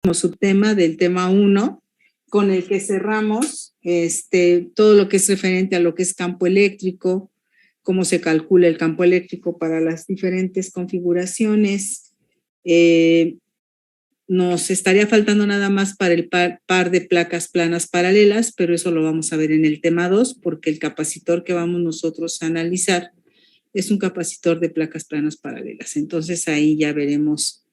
como subtema del tema 1, con el que cerramos todo lo que es referente a lo que es campo eléctrico, cómo se calcula el campo eléctrico para las diferentes configuraciones. Nos estaría faltando nada más para el par de placas planas paralelas, pero eso lo vamos a ver en el tema 2, porque el capacitor que vamos nosotros a analizar es un capacitor de placas planas paralelas. Entonces ahí ya veremos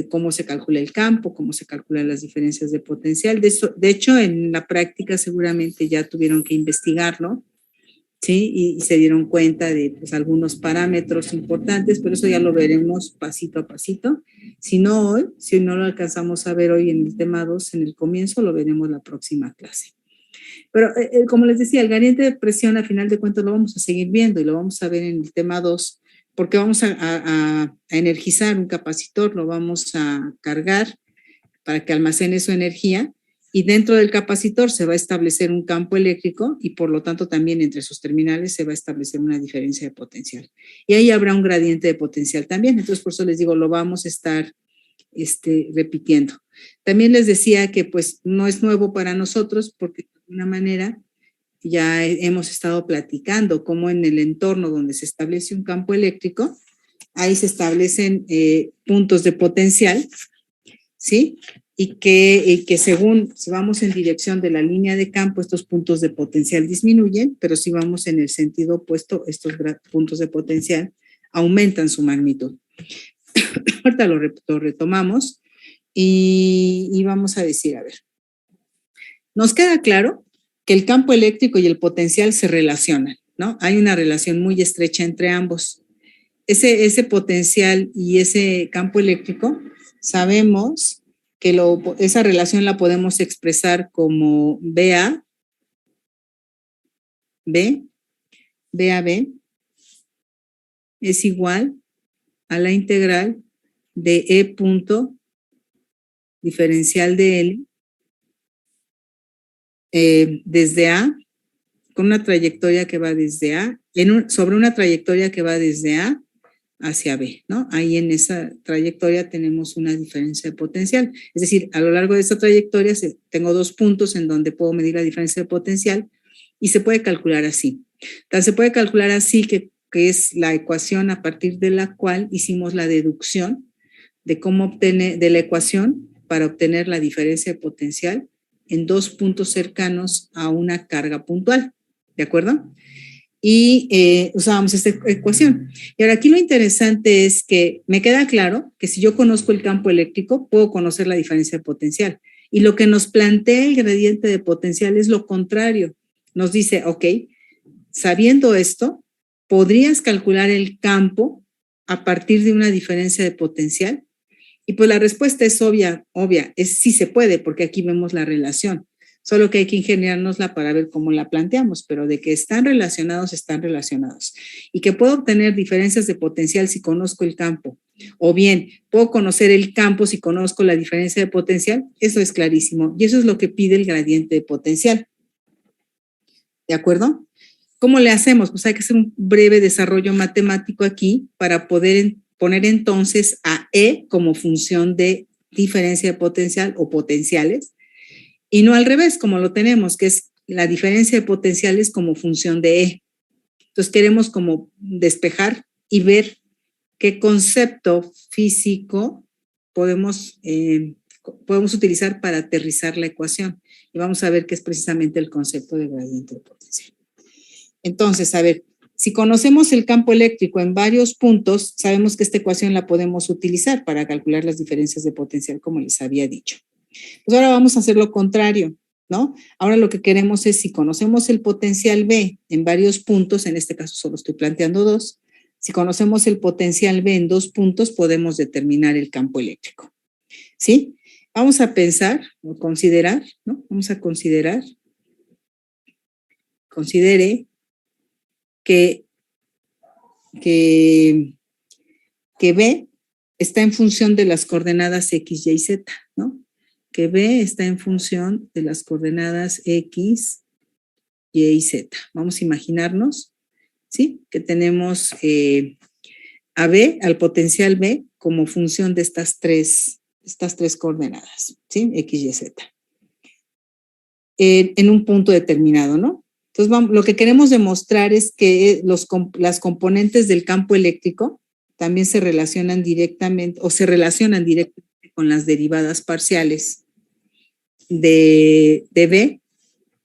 cómo se calcula el campo, cómo se calculan las diferencias de potencial. De hecho, en la práctica seguramente ya tuvieron que investigarlo, ¿sí? Y se dieron cuenta de pues, algunos parámetros importantes, pero eso ya lo veremos pasito a pasito. Si no hoy, si no lo alcanzamos a ver hoy en el tema 2, en el comienzo, lo veremos la próxima clase. Pero como les decía, el gradiente de presión, a final de cuentas, lo vamos a seguir viendo y lo vamos a ver en el tema 2, porque vamos a energizar un capacitor, lo vamos a cargar para que almacene su energía, y dentro del capacitor se va a establecer un campo eléctrico y por lo tanto también entre sus terminales se va a establecer una diferencia de potencial. Y ahí habrá un gradiente de potencial también. Entonces, por eso les digo, lo vamos a estar repitiendo. También les decía que pues no es nuevo para nosotros porque de alguna manera ya hemos estado platicando cómo en el entorno donde se establece un campo eléctrico, ahí se establecen puntos de potencial, ¿sí? Y que según si vamos en dirección de la línea de campo, estos puntos de potencial disminuyen, pero si vamos en el sentido opuesto, estos puntos de potencial aumentan su magnitud. Ahorita lo retomamos y vamos a decir, a ver, nos queda claro que el campo eléctrico y el potencial se relacionan, ¿no? Hay una relación muy estrecha entre ambos. Ese potencial y ese campo eléctrico, sabemos que esa relación la podemos expresar como BA, B es igual a la integral de E punto diferencial de L desde A, con una trayectoria que va desde A, sobre una trayectoria que va desde A hacia B, ¿no? Ahí en esa trayectoria tenemos una diferencia de potencial. Es decir, a lo largo de esta trayectoria tengo dos puntos en donde puedo medir la diferencia de potencial y se puede calcular así. Entonces, se puede calcular así que es la ecuación a partir de la cual hicimos la deducción de cómo obtener, de la ecuación para obtener la diferencia de potencial en dos puntos cercanos a una carga puntual, ¿de acuerdo? Y usábamos esta ecuación. Y ahora aquí lo interesante es que me queda claro que si yo conozco el campo eléctrico, puedo conocer la diferencia de potencial. Y lo que nos plantea el gradiente de potencial es lo contrario. Nos dice, ok, sabiendo esto, ¿podrías calcular el campo a partir de una diferencia de potencial? Y pues la respuesta es obvia, es sí se puede, porque aquí vemos la relación. Solo que hay que ingeniárnosla para ver cómo la planteamos, pero de que están relacionados, están relacionados. Y que puedo obtener diferencias de potencial si conozco el campo, o bien puedo conocer el campo si conozco la diferencia de potencial, eso es clarísimo. Y eso es lo que pide el gradiente de potencial. ¿De acuerdo? ¿Cómo le hacemos? Pues hay que hacer un breve desarrollo matemático aquí para poder poner entonces a E como función de diferencia de potencial o potenciales, y no al revés, como lo tenemos, que es la diferencia de potenciales como función de E. Entonces queremos como despejar y ver qué concepto físico podemos utilizar para aterrizar la ecuación. Y vamos a ver qué es precisamente el concepto de gradiente de potencial. Entonces, a ver, si conocemos el campo eléctrico en varios puntos, sabemos que esta ecuación la podemos utilizar para calcular las diferencias de potencial, como les había dicho. Pues ahora vamos a hacer lo contrario, ¿no? Ahora lo que queremos es, si conocemos el potencial B en varios puntos, en este caso solo estoy planteando dos, si conocemos el potencial B en dos puntos, podemos determinar el campo eléctrico, ¿sí? Vamos a pensar o considerar, ¿no? Vamos a considere que B está en función de las coordenadas X, Y, Z, ¿no? Que B está en función de las coordenadas X, Y y Z. Vamos a imaginarnos, ¿sí? Que tenemos a B, al potencial B, como función de estas tres estas tres coordenadas, ¿sí? X, Y, Z. En un punto determinado, ¿no? Entonces, lo que queremos demostrar es que las componentes del campo eléctrico también se relacionan directamente con las derivadas parciales de B,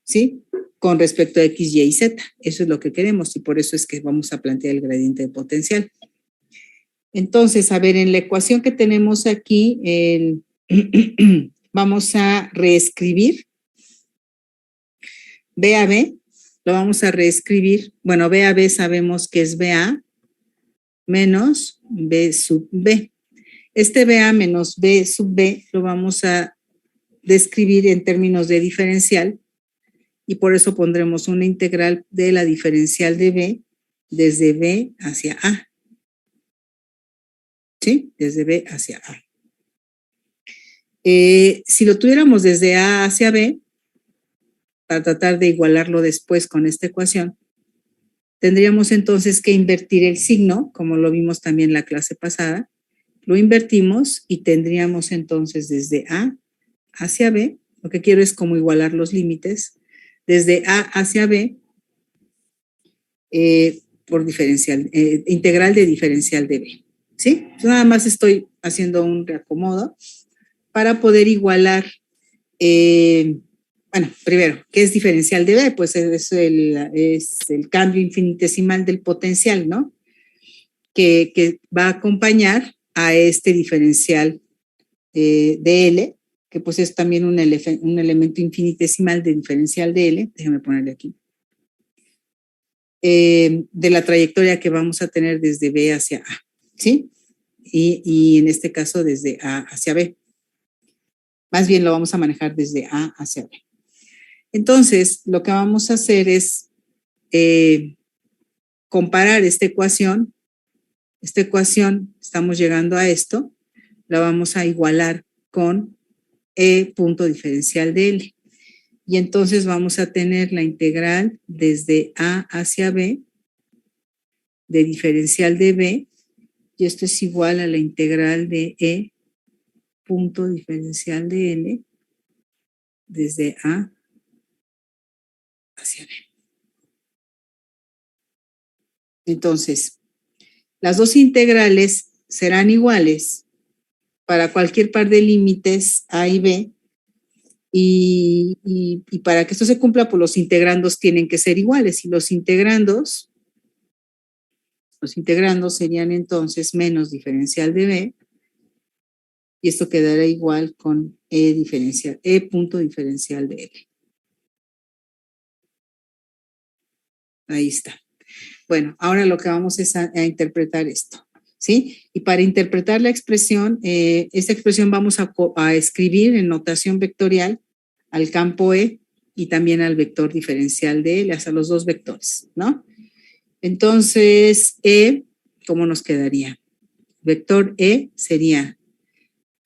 ¿sí? Con respecto a X, Y y Z. Eso es lo que queremos y por eso es que vamos a plantear el gradiente de potencial. Entonces, a ver, en la ecuación que tenemos aquí, vamos a reescribir B a B, lo vamos a reescribir. Bueno, B a B sabemos que es BA menos B sub B. Este BA menos B sub B lo vamos a describir en términos de diferencial y por eso pondremos una integral de la diferencial de B desde B hacia A. ¿Sí? Desde B hacia A. Si lo tuviéramos desde A hacia B, para tratar de igualarlo después con esta ecuación, tendríamos entonces que invertir el signo, como lo vimos también en la clase pasada, lo invertimos y tendríamos entonces desde A hacia B, lo que quiero es como igualar los límites, desde A hacia B, por diferencial, integral de diferencial de B, ¿sí? Entonces nada más estoy haciendo un reacomodo para poder igualar, bueno, primero, ¿qué es diferencial de B? Pues es el cambio infinitesimal del potencial, ¿no? Que va a acompañar a este diferencial de L, que pues es también un elemento infinitesimal de diferencial de L, déjame ponerle aquí, de la trayectoria que vamos a tener desde B hacia A, ¿sí? Y en este caso desde A hacia B. Más bien lo vamos a manejar desde A hacia B. Entonces, lo que vamos a hacer es comparar esta ecuación. Esta ecuación, estamos llegando a esto, la vamos a igualar con E punto diferencial de L. Y entonces vamos a tener la integral desde A hacia B de diferencial de B, y esto es igual a la integral de E punto diferencial de L desde A hacia B. Entonces, las dos integrales serán iguales para cualquier par de límites A y B, y para que esto se cumpla, pues los integrandos tienen que ser iguales, y los integrandos serían entonces menos diferencial de B, y esto quedará igual con E punto diferencial de L. Ahí está. Bueno, ahora lo que vamos es a interpretar esto, ¿sí? Y para interpretar la expresión, esta expresión vamos a escribir en notación vectorial al campo E y también al vector diferencial de L, hasta los dos vectores, ¿no? Entonces, E, ¿cómo nos quedaría? Vector E sería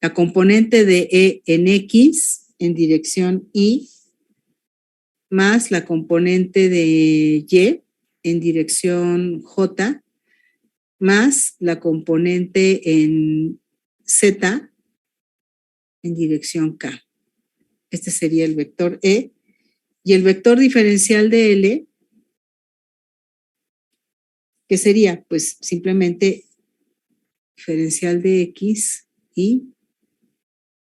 la componente de E en X en dirección Y más la componente de Y en dirección J más la componente en Z en dirección K. Este sería el vector E. Y el vector diferencial de L, ¿qué sería? Pues simplemente diferencial de X y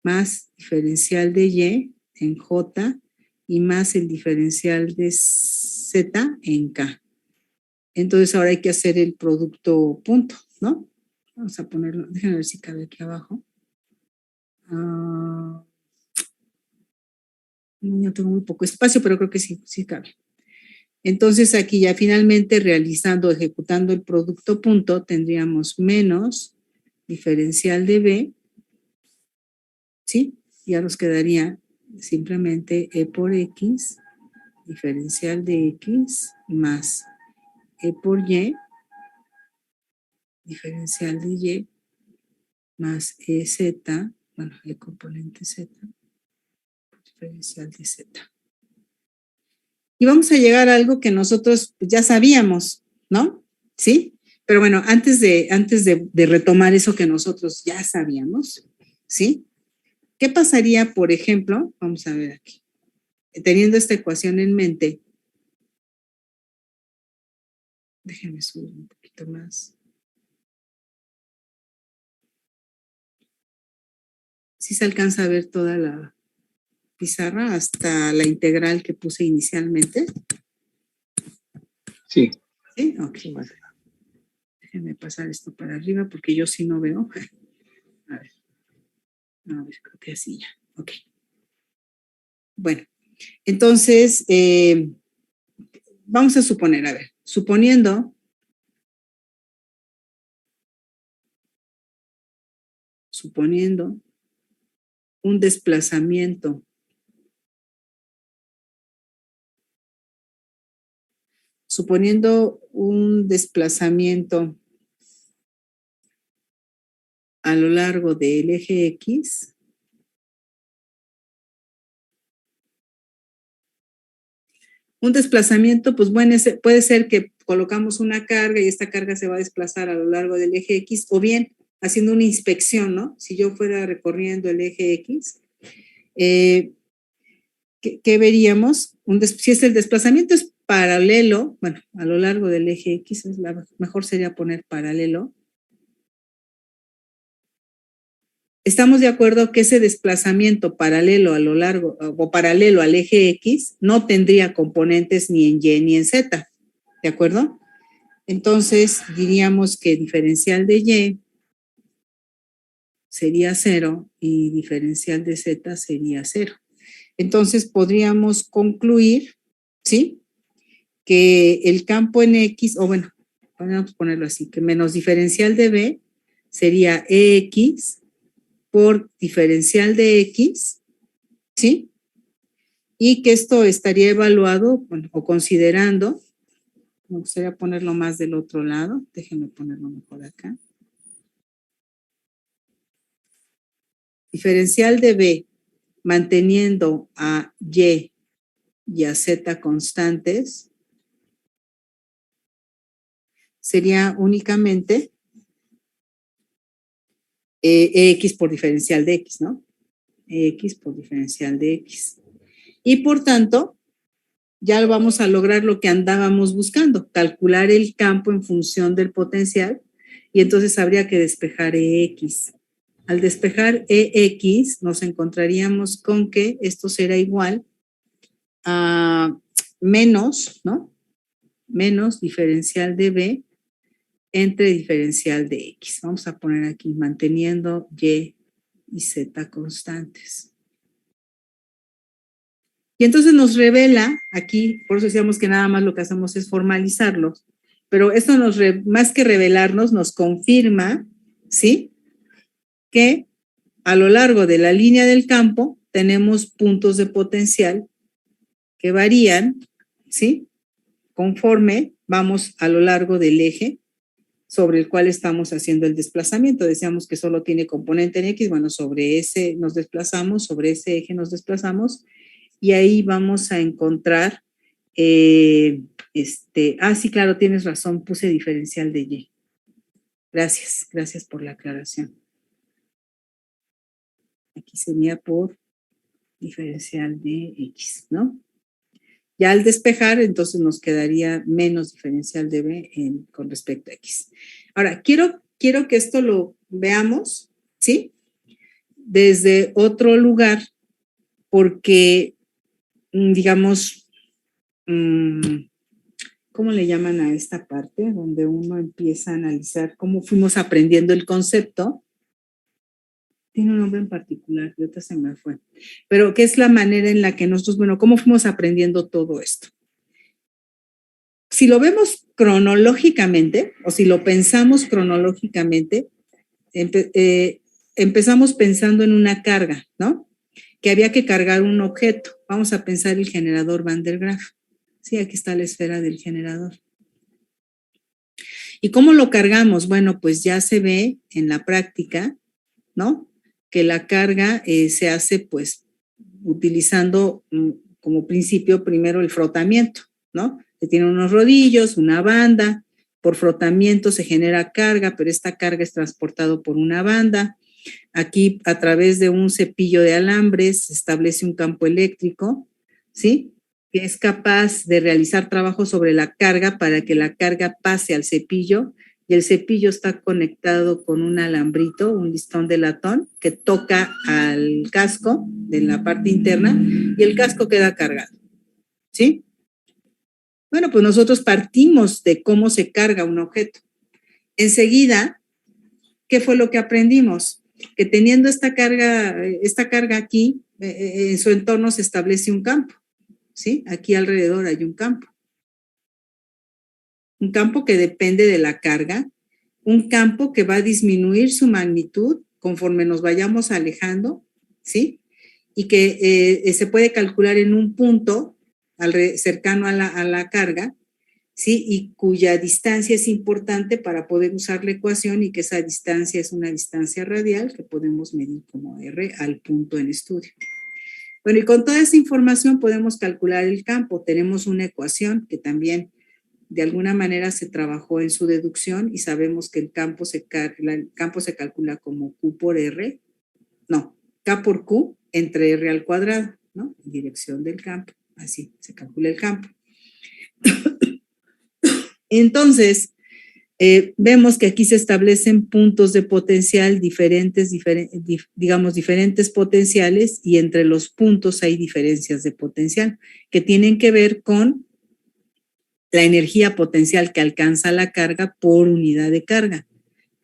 más diferencial de Y en J y más el diferencial de Z en K. Entonces ahora hay que hacer el producto punto, ¿no? Vamos a ponerlo, déjenme ver si cabe aquí abajo. No tengo muy poco espacio, pero creo que sí cabe. Entonces aquí ya finalmente ejecutando el producto punto, tendríamos menos diferencial de B, ¿sí? Ya nos quedaría simplemente E por X, diferencial de X, más E por Y, diferencial de Y, más EZ, bueno, E componente Z, diferencial de Z. Y vamos a llegar a algo que nosotros ya sabíamos, ¿no? ¿Sí? Pero bueno, antes de retomar eso que nosotros ya sabíamos, ¿sí? ¿Qué pasaría, por ejemplo? Vamos a ver aquí. Teniendo esta ecuación en mente, déjenme subir un poquito más. ¿Sí se alcanza a ver toda la pizarra hasta la integral que puse inicialmente? Sí. ¿Sí? Ok. Déjenme pasar esto para arriba porque yo sí no veo. A ver, creo que así ya. Ok. Bueno, entonces, vamos a suponer, a ver, suponiendo un desplazamiento a lo largo del eje X, un desplazamiento, pues bueno, puede ser que colocamos una carga y esta carga se va a desplazar a lo largo del eje X, o bien haciendo una inspección, ¿no? Si yo fuera recorriendo el eje X, ¿qué veríamos? Si el desplazamiento es paralelo, bueno, a lo largo del eje X, mejor sería poner paralelo. Estamos de acuerdo que ese desplazamiento paralelo a lo largo o paralelo al eje X no tendría componentes ni en Y ni en Z, ¿de acuerdo? Entonces diríamos que diferencial de Y sería 0 y diferencial de Z sería 0. Entonces podríamos concluir, ¿sí? Que el campo en X, o bueno, vamos a ponerlo así, que menos diferencial de B sería EX por diferencial de X, ¿sí? Y que esto estaría evaluado, bueno, o considerando, me gustaría ponerlo más del otro lado, déjenme ponerlo mejor acá. Diferencial de B manteniendo a Y y a Z constantes sería únicamente X por diferencial de X, ¿no? X por diferencial de X. Y por tanto, ya vamos a lograr lo que andábamos buscando, calcular el campo en función del potencial, y entonces habría que despejar EX. Al despejar EX, nos encontraríamos con que esto será igual a menos, ¿no? Menos diferencial de B entre diferencial de X. Vamos a poner aquí manteniendo Y y Z constantes. Y entonces nos revela aquí, por eso decíamos que nada más lo que hacemos es formalizarlos, pero esto más que revelarnos, nos confirma, ¿sí? Que a lo largo de la línea del campo tenemos puntos de potencial que varían, ¿sí? Conforme vamos a lo largo del eje sobre el cual estamos haciendo el desplazamiento. Decíamos que solo tiene componente en X, bueno, sobre ese nos desplazamos, sobre ese eje nos desplazamos, y ahí vamos a encontrar, sí, claro, tienes razón, puse diferencial de Y. Gracias por la aclaración. Aquí sería por diferencial de X, ¿no? Ya al despejar, entonces nos quedaría menos diferencial de B con respecto a X. Ahora, quiero que esto lo veamos, ¿sí? Desde otro lugar, porque, digamos, ¿cómo le llaman a esta parte? Donde uno empieza a analizar cómo fuimos aprendiendo el concepto. Tiene un nombre en particular, y ahorita se me fue. Pero ¿qué es la manera en la que nosotros, bueno, cómo fuimos aprendiendo todo esto? Si lo vemos cronológicamente, o si lo pensamos cronológicamente, empezamos pensando en una carga, ¿no? Que había que cargar un objeto. Vamos a pensar el generador Van der Graaf. Sí, aquí está la esfera del generador. ¿Y cómo lo cargamos? Bueno, pues ya se ve en la práctica, ¿no? Que la carga se hace, pues, utilizando como principio primero el frotamiento, ¿no? Se tienen unos rodillos, una banda, por frotamiento se genera carga, pero esta carga es transportada por una banda. Aquí, a través de un cepillo de alambres, se establece un campo eléctrico, ¿sí? Que es capaz de realizar trabajo sobre la carga para que la carga pase al cepillo, y el cepillo está conectado con un alambrito, un listón de latón, que toca al casco de la parte interna y el casco queda cargado, ¿sí? Bueno, pues nosotros partimos de cómo se carga un objeto. Enseguida, ¿qué fue lo que aprendimos? Que teniendo esta carga aquí, en su entorno se establece un campo, ¿sí? Aquí alrededor hay un campo. Un campo que depende de la carga, un campo que va a disminuir su magnitud conforme nos vayamos alejando, ¿sí? Y que se puede calcular en un punto cercano a la carga, ¿sí? Y cuya distancia es importante para poder usar la ecuación, y que esa distancia es una distancia radial que podemos medir como R al punto en estudio. Bueno, y con toda esa información podemos calcular el campo. Tenemos una ecuación que también de alguna manera se trabajó en su deducción, y sabemos que el campo se calcula como Q por R, no, K por Q entre R al cuadrado, ¿no? En dirección del campo, así se calcula el campo. Entonces, vemos que aquí se establecen puntos de potencial diferentes potenciales, y entre los puntos hay diferencias de potencial que tienen que ver con la energía potencial que alcanza la carga por unidad de carga.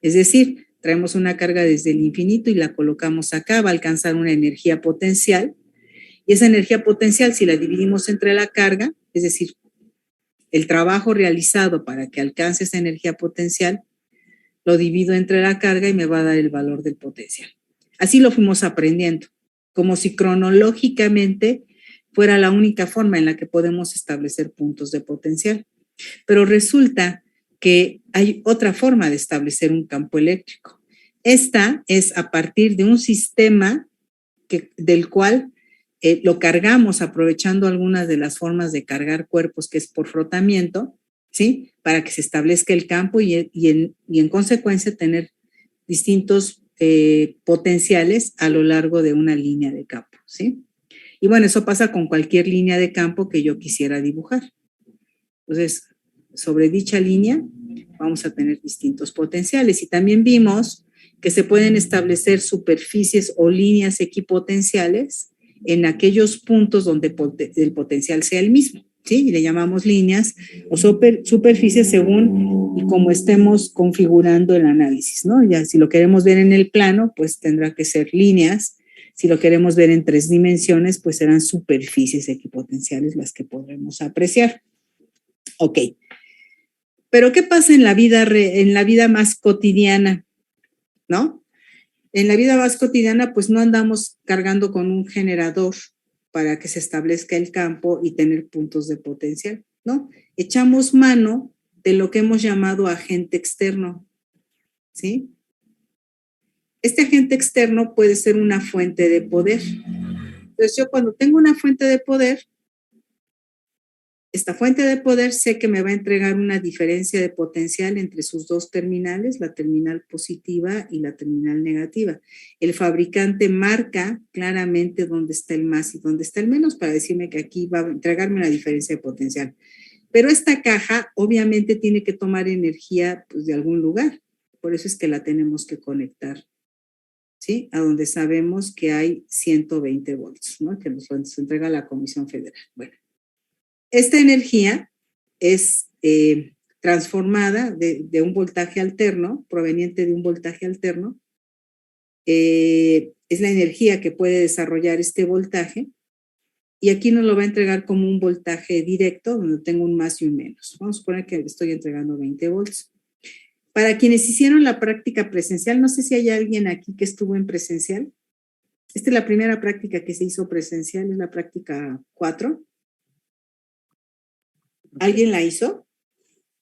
Es decir, traemos una carga desde el infinito y la colocamos acá, va a alcanzar una energía potencial, y esa energía potencial, si la dividimos entre la carga, es decir, el trabajo realizado para que alcance esa energía potencial, lo divido entre la carga y me va a dar el valor del potencial. Así lo fuimos aprendiendo, como si cronológicamente fuera la única forma en la que podemos establecer puntos de potencial. Pero resulta que hay otra forma de establecer un campo eléctrico. Esta es a partir de un sistema del cual lo cargamos aprovechando algunas de las formas de cargar cuerpos, que es por frotamiento, ¿sí? Para que se establezca el campo y en consecuencia tener distintos potenciales a lo largo de una línea de campo, ¿sí? Y bueno, eso pasa con cualquier línea de campo que yo quisiera dibujar. Entonces, sobre dicha línea vamos a tener distintos potenciales, y también vimos que se pueden establecer superficies o líneas equipotenciales en aquellos puntos donde el potencial sea el mismo, ¿sí? Y le llamamos líneas o superficies según y como estemos configurando el análisis, ¿no? Ya si lo queremos ver en el plano, pues tendrá que ser líneas. Si lo queremos ver en 3 dimensiones, pues serán superficies equipotenciales las que podremos apreciar. Ok. Pero ¿qué pasa en la vida más cotidiana? ¿No? En la vida más cotidiana, pues no andamos cargando con un generador para que se establezca el campo y tener puntos de potencial, ¿no? Echamos mano de lo que hemos llamado agente externo, ¿sí? Este agente externo puede ser una fuente de poder. Entonces, yo cuando tengo una fuente de poder, esta fuente de poder sé que me va a entregar una diferencia de potencial entre sus dos terminales, la terminal positiva y la terminal negativa. El fabricante marca claramente dónde está el más y dónde está el menos para decirme que aquí va a entregarme una diferencia de potencial. Pero esta caja obviamente tiene que tomar energía, pues, de algún lugar. Por eso es que la tenemos que conectar, ¿sí? A donde sabemos que hay 120 volts, ¿no? Que nos entrega la Comisión Federal. Bueno. Esta energía es transformada de un voltaje alterno, proveniente de un voltaje alterno. Es la energía que puede desarrollar este voltaje, y aquí nos lo va a entregar como un voltaje directo, donde tengo un más y un menos. Vamos a suponer que estoy entregando 20 volts. Para quienes hicieron la práctica presencial, no sé si hay alguien aquí que estuvo en presencial. Esta es la primera práctica que se hizo presencial, es la práctica 4. ¿Alguien la hizo?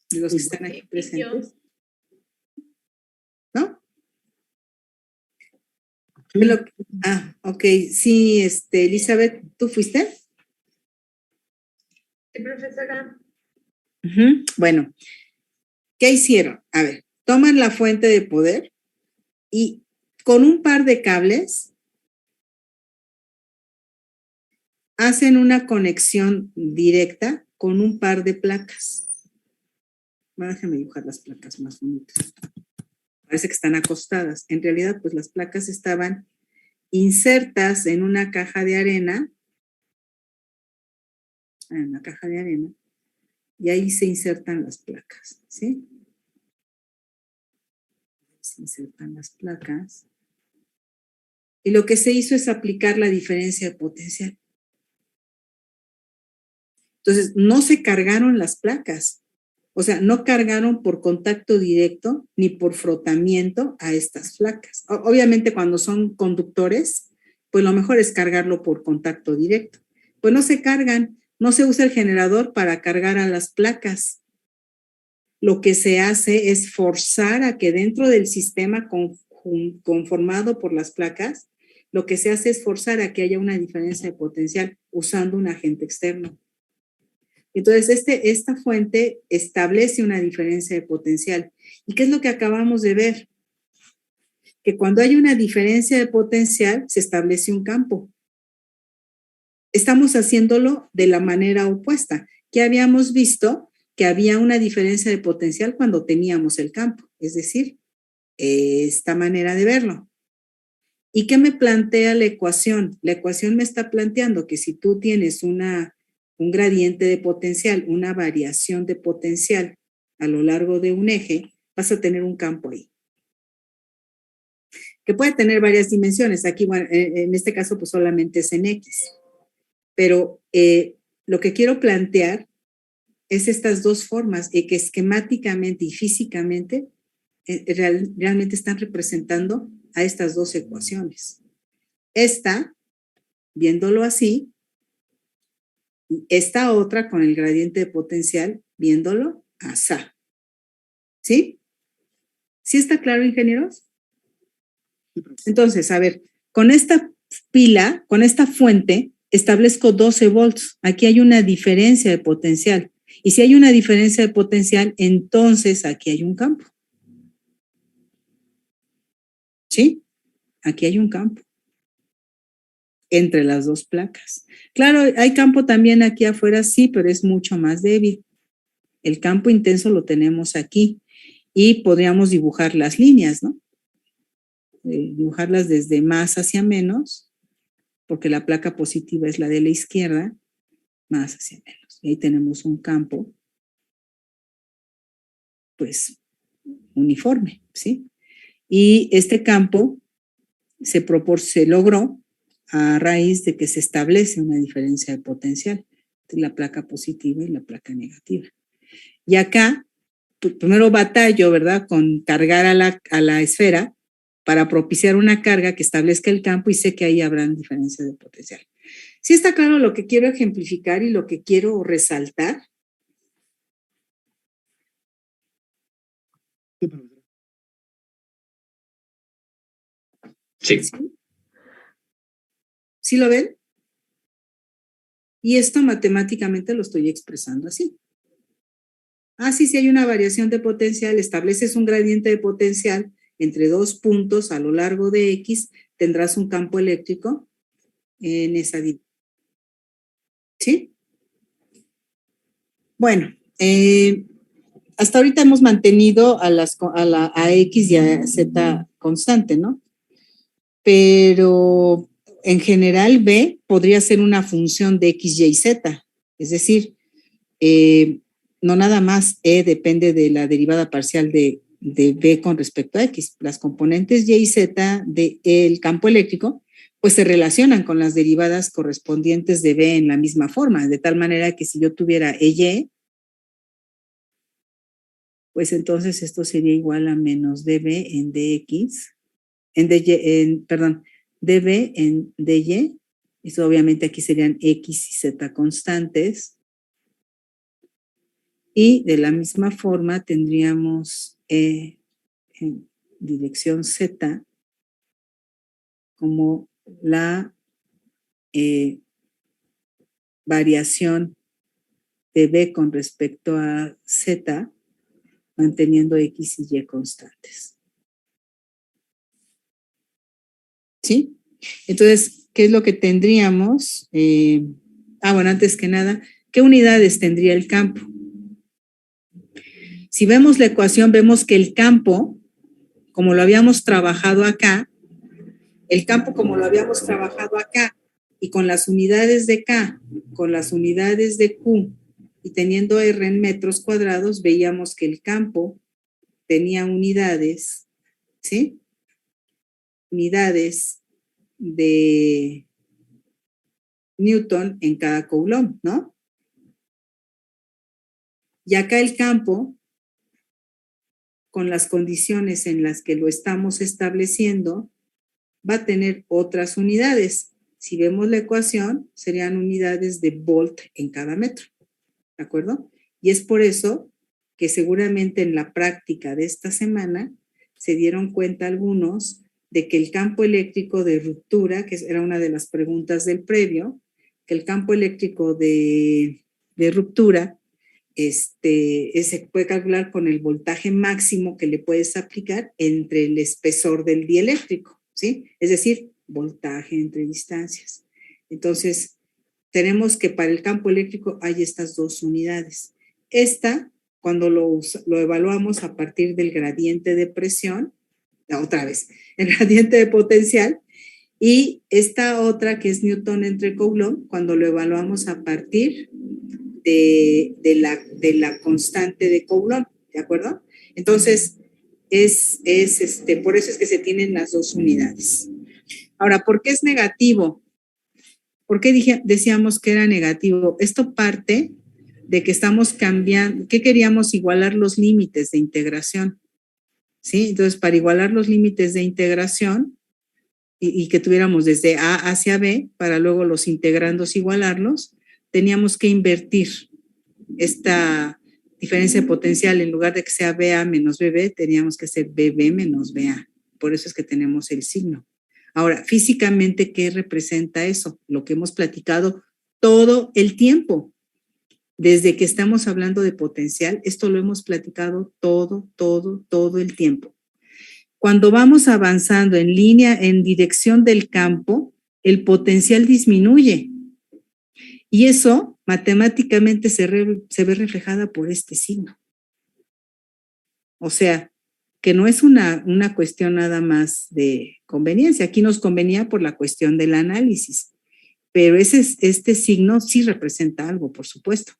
De los que están aquí presentes. ¿No? Ok. Sí, Elizabeth, ¿tú fuiste? Sí, profesora. Bueno, ¿qué hicieron? A ver, toman la fuente de poder y con un par de cables hacen una conexión directa con un par de placas. Bueno, déjame dibujar las placas más bonitas. Parece que están acostadas. En realidad, pues las placas estaban insertas en una caja de arena, y ahí se insertan las placas, ¿sí? Se insertan las placas. Y lo que se hizo es aplicar la diferencia de potencial. Entonces, no se cargaron las placas. O sea, no cargaron por contacto directo ni por frotamiento a estas placas. Obviamente, cuando son conductores, pues lo mejor es cargarlo por contacto directo. Pues no se cargan, no se usa el generador para cargar a las placas. Lo que se hace es forzar a que dentro del sistema conformado por las placas, lo que se hace es forzar a que haya una diferencia de potencial usando un agente externo. Entonces, esta fuente establece una diferencia de potencial. ¿Y qué es lo que acabamos de ver? Que cuando hay una diferencia de potencial, se establece un campo. Estamos haciéndolo de la manera opuesta, que habíamos visto que había una diferencia de potencial cuando teníamos el campo, es decir, esta manera de verlo. ¿Y qué me plantea la ecuación? La ecuación me está planteando que si tú tienes un gradiente de potencial, una variación de potencial a lo largo de un eje, vas a tener un campo ahí. Que puede tener varias dimensiones. Aquí, bueno, en este caso, pues solamente es en X. Pero lo que quiero plantear es estas dos formas que esquemáticamente y físicamente realmente están representando a estas dos ecuaciones. Esta, viéndolo así, y esta otra con el gradiente de potencial, viéndolo así. ¿Sí? ¿Sí está claro, ingenieros? Entonces, a ver, con esta pila, con esta fuente, establezco 12 volts. Aquí hay una diferencia de potencial. Y si hay una diferencia de potencial, entonces aquí hay un campo. ¿Sí? Aquí hay un campo entre las dos placas. Claro, hay campo también aquí afuera, sí, pero es mucho más débil. El campo intenso lo tenemos aquí y podríamos dibujar las líneas, ¿no? Dibujarlas desde más hacia menos, porque la placa positiva es la de la izquierda, más hacia menos. Y ahí tenemos un campo, pues, uniforme, ¿sí? Y este campo se logró a raíz de que se establece una diferencia de potencial entre la placa positiva y la placa negativa. Y acá, primero batallo, ¿verdad?, con cargar a la esfera para propiciar una carga que establezca el campo y sé que ahí habrán diferencias de potencial. ¿Sí está claro lo que quiero ejemplificar y lo que quiero resaltar? Sí. ¿Sí lo ven? Y esto matemáticamente lo estoy expresando así. Sí hay una variación de potencial, estableces un gradiente de potencial entre dos puntos a lo largo de X, tendrás un campo eléctrico en esa dirección. ¿Sí? Bueno, hasta ahorita hemos mantenido a X y a Z constante, ¿no? Pero en general B podría ser una función de X, Y, Z. Es decir, no nada más E depende de la derivada parcial de B con respecto a X. Las componentes Y y Z del campo eléctrico pues se relacionan con las derivadas correspondientes de B en la misma forma, de tal manera que si yo tuviera EY, pues entonces esto sería igual a menos DB en DX, DB en DY, eso obviamente aquí serían X y Z constantes, y de la misma forma tendríamos en dirección Z como la variación de B con respecto a Z, manteniendo X y Y constantes. ¿sí? Entonces, ¿qué es lo que tendríamos? Bueno, antes que nada, ¿qué unidades tendría el campo? Si vemos la ecuación, vemos que el campo, como lo habíamos trabajado acá, y con las unidades de K, con las unidades de Q, y teniendo R en metros cuadrados, veíamos que el campo tenía unidades, ¿sí? Unidades de Newton en cada coulomb, ¿no? Y acá el campo, con las condiciones en las que lo estamos estableciendo, va a tener otras unidades. Si vemos la ecuación, serían unidades de volt en cada metro, ¿de acuerdo? Y es por eso que seguramente en la práctica de esta semana se dieron cuenta algunos de que el campo eléctrico de ruptura, que era una de las preguntas del previo, que el campo eléctrico de ruptura se puede calcular con el voltaje máximo que le puedes aplicar entre el espesor del dieléctrico, ¿sí? Es decir, voltaje entre distancias. Entonces, tenemos que para el campo eléctrico hay estas dos unidades. Esta, cuando lo evaluamos a partir del gradiente de presión, otra vez, el gradiente de potencial, y esta otra que es Newton entre Coulomb, cuando lo evaluamos a partir de la constante de Coulomb, ¿de acuerdo? Entonces, por eso es que se tienen las dos unidades. Ahora, ¿por qué es negativo? ¿Por qué decíamos que era negativo? Esto parte de que estamos cambiando, que queríamos igualar los límites de integración, ¿sí? Entonces, para igualar los límites de integración y que tuviéramos desde A hacia B, para luego los integrandos igualarlos, teníamos que invertir esta diferencia potencial. En lugar de que sea BA menos BB, teníamos que ser BB menos BA. Por eso es que tenemos el signo. Ahora, físicamente, ¿qué representa eso? Lo que hemos platicado todo el tiempo. Desde que estamos hablando de potencial, esto lo hemos platicado todo el tiempo. Cuando vamos avanzando en línea, en dirección del campo, el potencial disminuye. Y eso matemáticamente se ve reflejada por este signo. O sea, que no es una cuestión nada más de conveniencia. Aquí nos convenía por la cuestión del análisis. Pero este signo sí representa algo, por supuesto.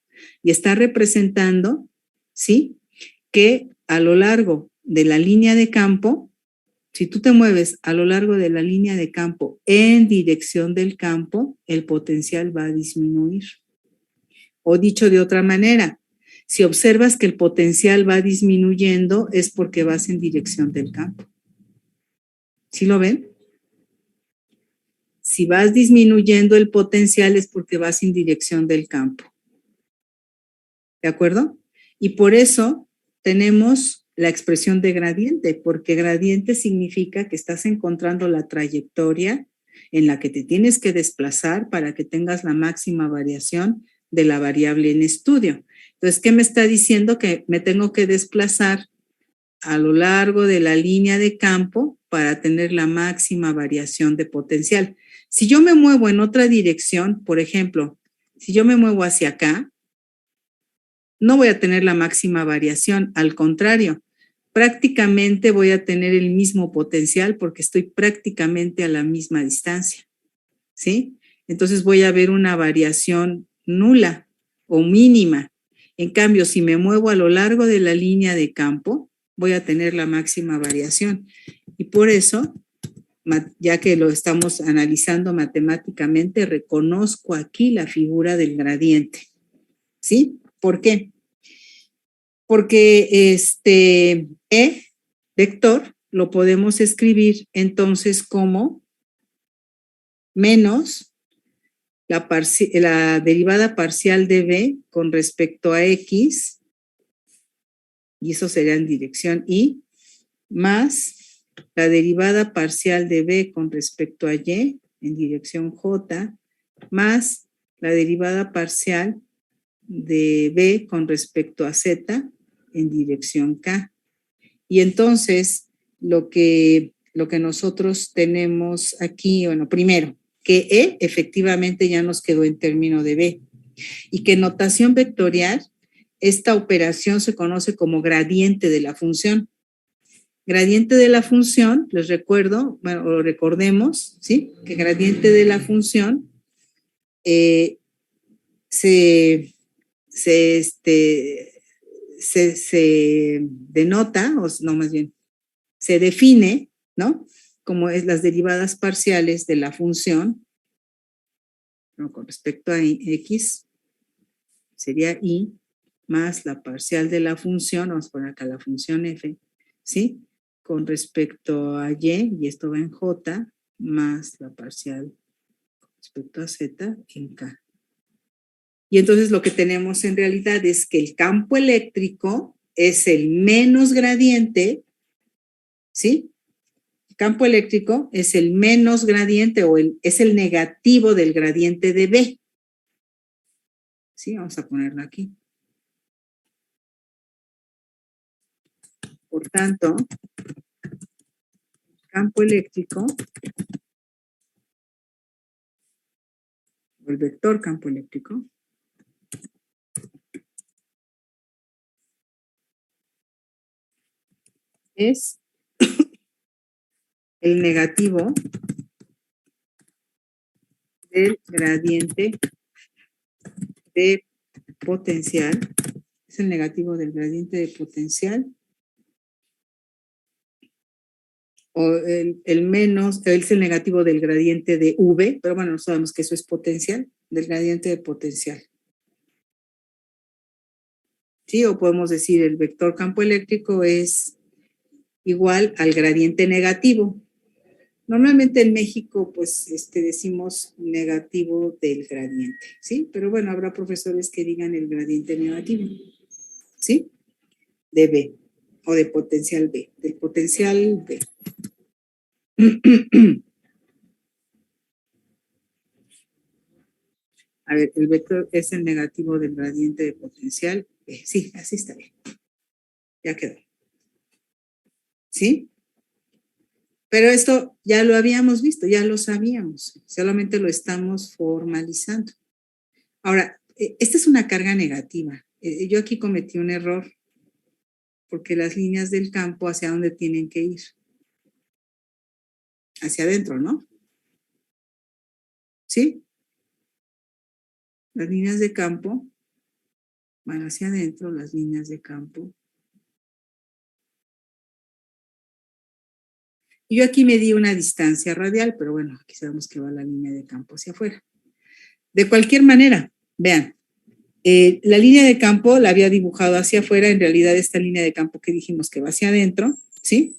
Y está representando, ¿sí? Que a lo largo de la línea de campo, si tú te mueves a lo largo de la línea de campo en dirección del campo, el potencial va a disminuir. O dicho de otra manera, si observas que el potencial va disminuyendo, es porque vas en dirección del campo. ¿Sí lo ven? Si vas disminuyendo el potencial es porque vas en dirección del campo. ¿De acuerdo? Y por eso tenemos la expresión de gradiente, porque gradiente significa que estás encontrando la trayectoria en la que te tienes que desplazar para que tengas la máxima variación de la variable en estudio. Entonces, ¿qué me está diciendo? Que me tengo que desplazar a lo largo de la línea de campo para tener la máxima variación de potencial. Si yo me muevo en otra dirección, por ejemplo, si yo me muevo hacia acá, no voy a tener la máxima variación, al contrario, prácticamente voy a tener el mismo potencial porque estoy prácticamente a la misma distancia, ¿sí? Entonces voy a ver una variación nula o mínima. En cambio, si me muevo a lo largo de la línea de campo, voy a tener la máxima variación. Y por eso, ya que lo estamos analizando matemáticamente, reconozco aquí la figura del gradiente, ¿sí? ¿Por qué? Porque E, vector, lo podemos escribir entonces como menos la derivada parcial de B con respecto a X, y eso sería en dirección Y, más la derivada parcial de B con respecto a Y en dirección J, más la derivada parcial de B con respecto a Z en dirección K. Y entonces lo que lo que nosotros tenemos aquí, bueno, primero, que E efectivamente ya nos quedó en término de B y que en notación vectorial esta operación se conoce como gradiente de la función. Gradiente de la función, les recuerdo, bueno, o recordemos, ¿sí? Que gradiente de la función se denota, o no, más bien, se define, ¿no? Como es las derivadas parciales de la función, ¿no? Con respecto a x, sería y más la parcial de la función, vamos a poner acá la función f, ¿sí? Con respecto a y esto va en j, más la parcial con respecto a z en k. Y entonces lo que tenemos en realidad es que el campo eléctrico es el menos gradiente, ¿sí? El campo eléctrico es el menos gradiente o es el negativo del gradiente de B. ¿Sí? Vamos a ponerlo aquí. Por tanto, campo eléctrico, o el vector campo eléctrico, es el negativo del gradiente de potencial, es el negativo del gradiente de potencial, o el menos, es el negativo del gradiente de V, pero bueno, no sabemos que eso es potencial, del gradiente de potencial. ¿Sí? O podemos decir el vector campo eléctrico es igual al gradiente negativo. Normalmente en México, pues, decimos negativo del gradiente, ¿sí? Pero bueno, habrá profesores que digan el gradiente negativo, ¿sí? De B, o de potencial B, del potencial B. A ver, el vector es el negativo del gradiente de potencial B. Sí, así está bien. Ya quedó. ¿Sí? Pero esto ya lo habíamos visto, ya lo sabíamos, solamente lo estamos formalizando. Ahora, esta es una carga negativa. Yo aquí cometí un error, porque las líneas del campo, ¿hacia dónde tienen que ir? Hacia adentro, ¿no? ¿Sí? Las líneas de campo van hacia adentro, las líneas de campo. Y yo aquí me di una distancia radial, pero bueno, aquí sabemos que va la línea de campo hacia afuera. De cualquier manera, vean, la línea de campo la había dibujado hacia afuera, en realidad esta línea de campo que dijimos que va hacia adentro, ¿sí?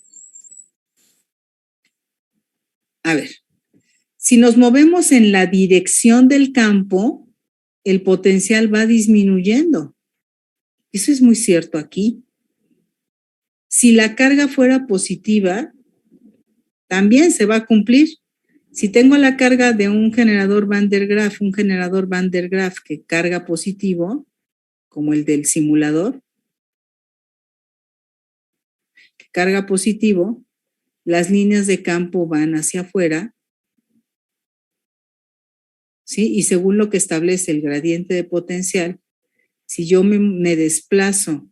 A ver, si nos movemos en la dirección del campo, el potencial va disminuyendo. Eso es muy cierto aquí. Si la carga fuera positiva, también se va a cumplir. Si tengo la carga de un generador Van der Graaf que carga positivo, como el del simulador, que carga positivo, las líneas de campo van hacia afuera, ¿sí? Y según lo que establece el gradiente de potencial, si yo me desplazo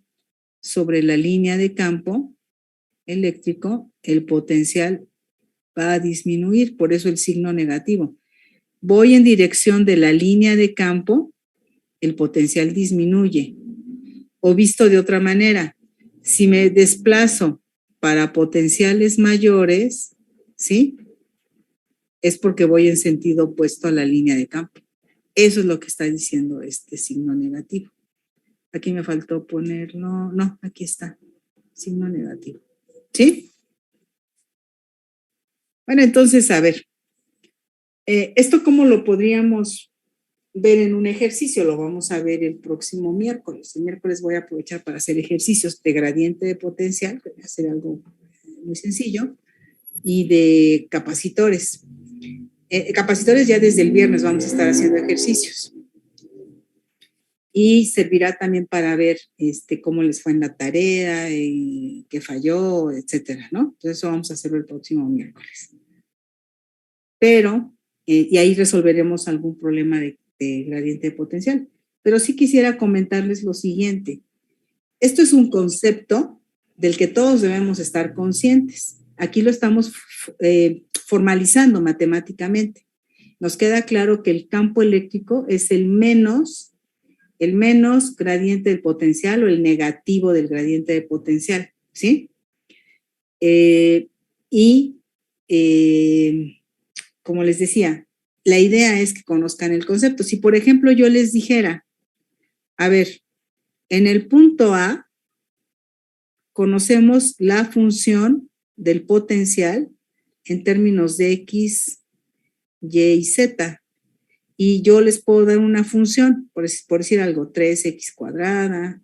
sobre la línea de campo eléctrico, el potencial va a disminuir, por eso el signo negativo. Voy en dirección de la línea de campo, el potencial disminuye. O visto de otra manera, si me desplazo para potenciales mayores, ¿sí? Es porque voy en sentido opuesto a la línea de campo. Eso es lo que está diciendo este signo negativo. Aquí me faltó ponerlo, no, aquí está, signo negativo. ¿Sí? Bueno, entonces, a ver, ¿esto cómo lo podríamos ver en un ejercicio? Lo vamos a ver el próximo miércoles. El miércoles voy a aprovechar para hacer ejercicios de gradiente de potencial, que voy a hacer algo muy sencillo, y de capacitores. Capacitores ya desde el viernes vamos a estar haciendo ejercicios. y servirá también para ver cómo les fue en la tarea, qué falló, etcétera, ¿no? Entonces eso vamos a hacerlo el próximo miércoles. Pero, y ahí resolveremos algún problema de gradiente de potencial. Pero sí quisiera comentarles lo siguiente. Esto es un concepto del que todos debemos estar conscientes. Aquí lo estamos formalizando matemáticamente. Nos queda claro que el campo eléctrico es el menos gradiente del potencial o el negativo del gradiente de potencial, ¿sí? Como les decía, la idea es que conozcan el concepto. Si, por ejemplo, yo les dijera, a ver, en el punto A conocemos la función del potencial en términos de X, Y y Z. Y yo les puedo dar una función, por decir algo, 3X cuadrada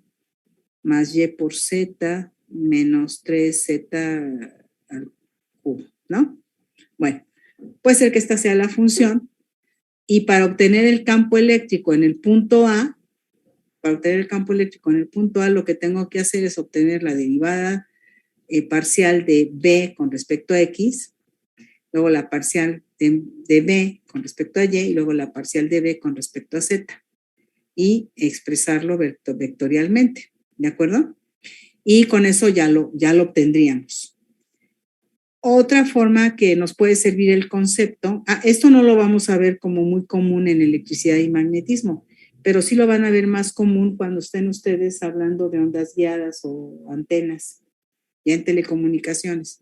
más Y por Z menos 3Z al cubo, ¿no? Bueno, puede ser que esta sea la función y para obtener el campo eléctrico en el punto A, lo que tengo que hacer es obtener la derivada parcial de B con respecto a X, luego la parcial de B con respecto a Y y luego la parcial de B con respecto a Z y expresarlo vectorialmente, ¿de acuerdo? Y con eso ya lo obtendríamos. Otra forma que nos puede servir el concepto, esto no lo vamos a ver como muy común en electricidad y magnetismo, pero sí lo van a ver más común cuando estén ustedes hablando de ondas guiadas o antenas, ya en telecomunicaciones.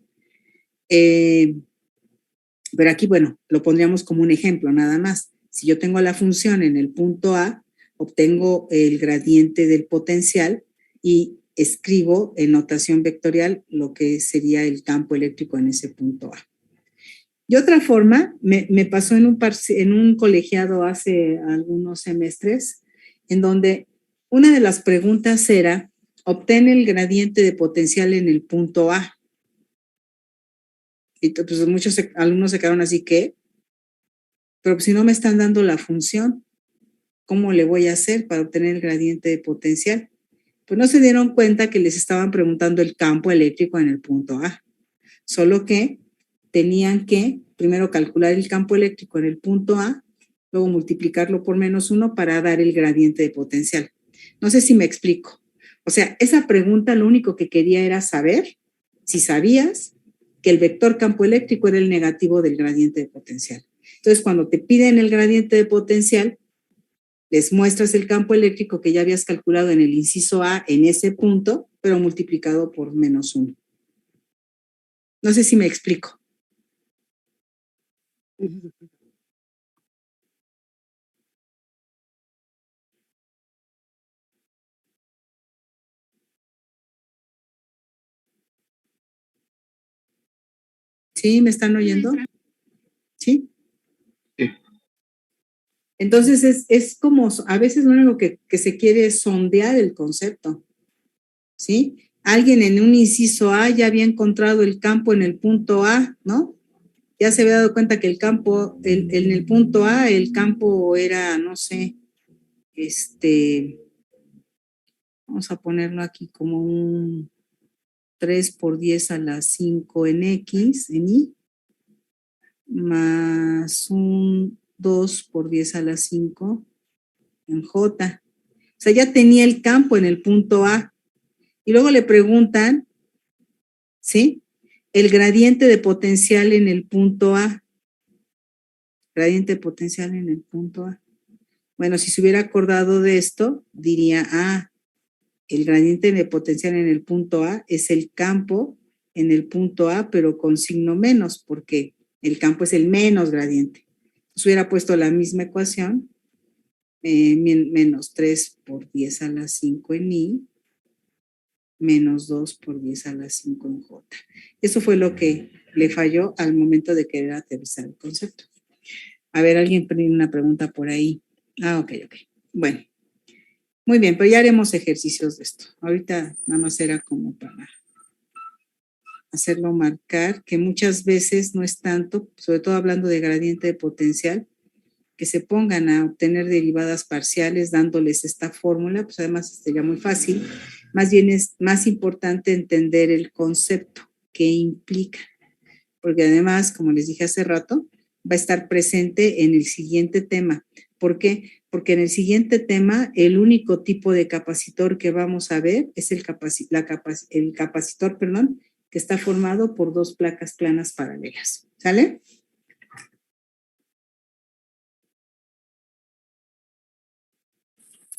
Pero aquí, bueno, lo pondríamos como un ejemplo nada más. Si yo tengo la función en el punto A, obtengo el gradiente del potencial y escribo en notación vectorial lo que sería el campo eléctrico en ese punto A. Y otra forma, me pasó en un colegiado hace algunos semestres, en donde una de las preguntas era, obtén el gradiente de potencial en el punto A. Y pues muchos alumnos se quedaron así, ¿qué? Pero si no me están dando la función, ¿cómo le voy a hacer para obtener el gradiente de potencial? Pues no se dieron cuenta que les estaban preguntando el campo eléctrico en el punto A. Solo que tenían que primero calcular el campo eléctrico en el punto A, luego multiplicarlo por -1 para dar el gradiente de potencial. No sé si me explico. O sea, esa pregunta lo único que quería era saber si sabías que el vector campo eléctrico era el negativo del gradiente de potencial. Entonces, cuando te piden el gradiente de potencial, les muestras el campo eléctrico que ya habías calculado en el inciso A en ese punto, pero multiplicado por -1. No sé si me explico. ¿Sí? ¿Me están oyendo? ¿Sí? Sí. Entonces es como, a veces lo único que se quiere es sondear el concepto, ¿sí? Alguien en un inciso A ya había encontrado el campo en el punto A, ¿no? Ya se había dado cuenta que el campo, en el punto A, el campo era, no sé, vamos a ponerlo aquí como un 3 por 10 a la 5 en X, en Y, más un 2 por 10 a la 5 en J. O sea, ya tenía el campo en el punto A. Y luego le preguntan, ¿sí? El gradiente de potencial en el punto A. Gradiente de potencial en el punto A. Bueno, si se hubiera acordado de esto, diría, el gradiente de potencial en el punto A es el campo en el punto A, pero con signo menos, porque el campo es el menos gradiente. Entonces hubiera puesto la misma ecuación, menos 3 por 10 a la 5 en Y, menos 2 por 10 a la 5 en J. Eso fue lo que le falló al momento de querer aterrizar el concepto. A ver, alguien tiene una pregunta por ahí. Ok. Bueno, muy bien, pero ya haremos ejercicios de esto. Ahorita nada más era como para hacerlo marcar, que muchas veces no es tanto, sobre todo hablando de gradiente de potencial, que se pongan a obtener derivadas parciales dándoles esta fórmula, pues además sería muy fácil. Más bien es más importante entender el concepto que implica, porque además, como les dije hace rato, va a estar presente en el siguiente tema. ¿Por qué? Porque en el siguiente tema, el único tipo de capacitor que vamos a ver es el capacitor, que está formado por dos placas planas paralelas. ¿Sale?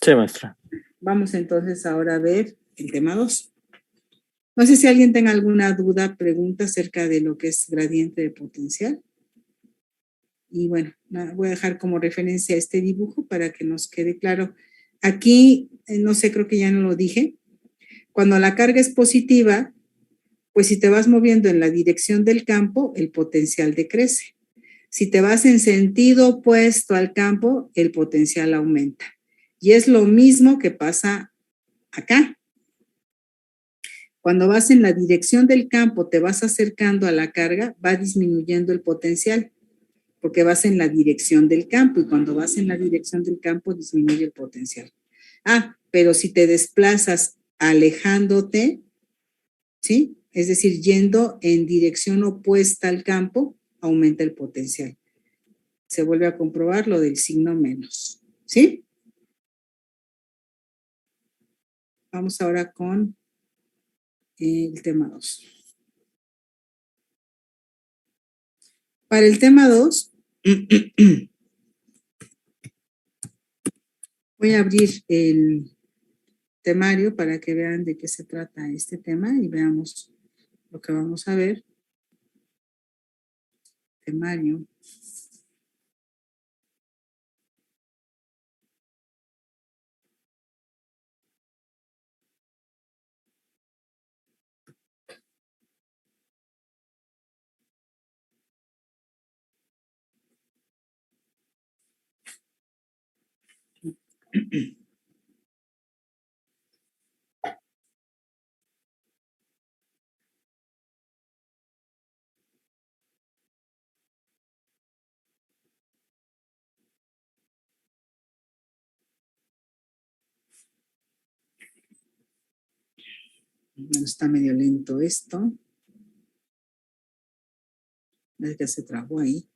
Sí, maestra. Vamos entonces ahora a ver el tema 2. No sé si alguien tenga alguna duda, pregunta acerca de lo que es gradiente de potencial. Y bueno, voy a dejar como referencia este dibujo para que nos quede claro. Aquí, no sé, creo que ya no lo dije. Cuando la carga es positiva, pues si te vas moviendo en la dirección del campo, el potencial decrece. Si te vas en sentido opuesto al campo, el potencial aumenta. Y es lo mismo que pasa acá. Cuando vas en la dirección del campo, te vas acercando a la carga, va disminuyendo el potencial, porque vas en la dirección del campo, y cuando vas en la dirección del campo, disminuye el potencial. Pero si te desplazas alejándote, ¿sí? Es decir, yendo en dirección opuesta al campo, aumenta el potencial. Se vuelve a comprobar lo del signo menos, ¿sí? Vamos ahora con el tema 2. Para el tema 2, voy a abrir el temario para que vean de qué se trata este tema y veamos lo que vamos a ver. Temario. Bueno, está medio lento esto. Es que se trabó ahí.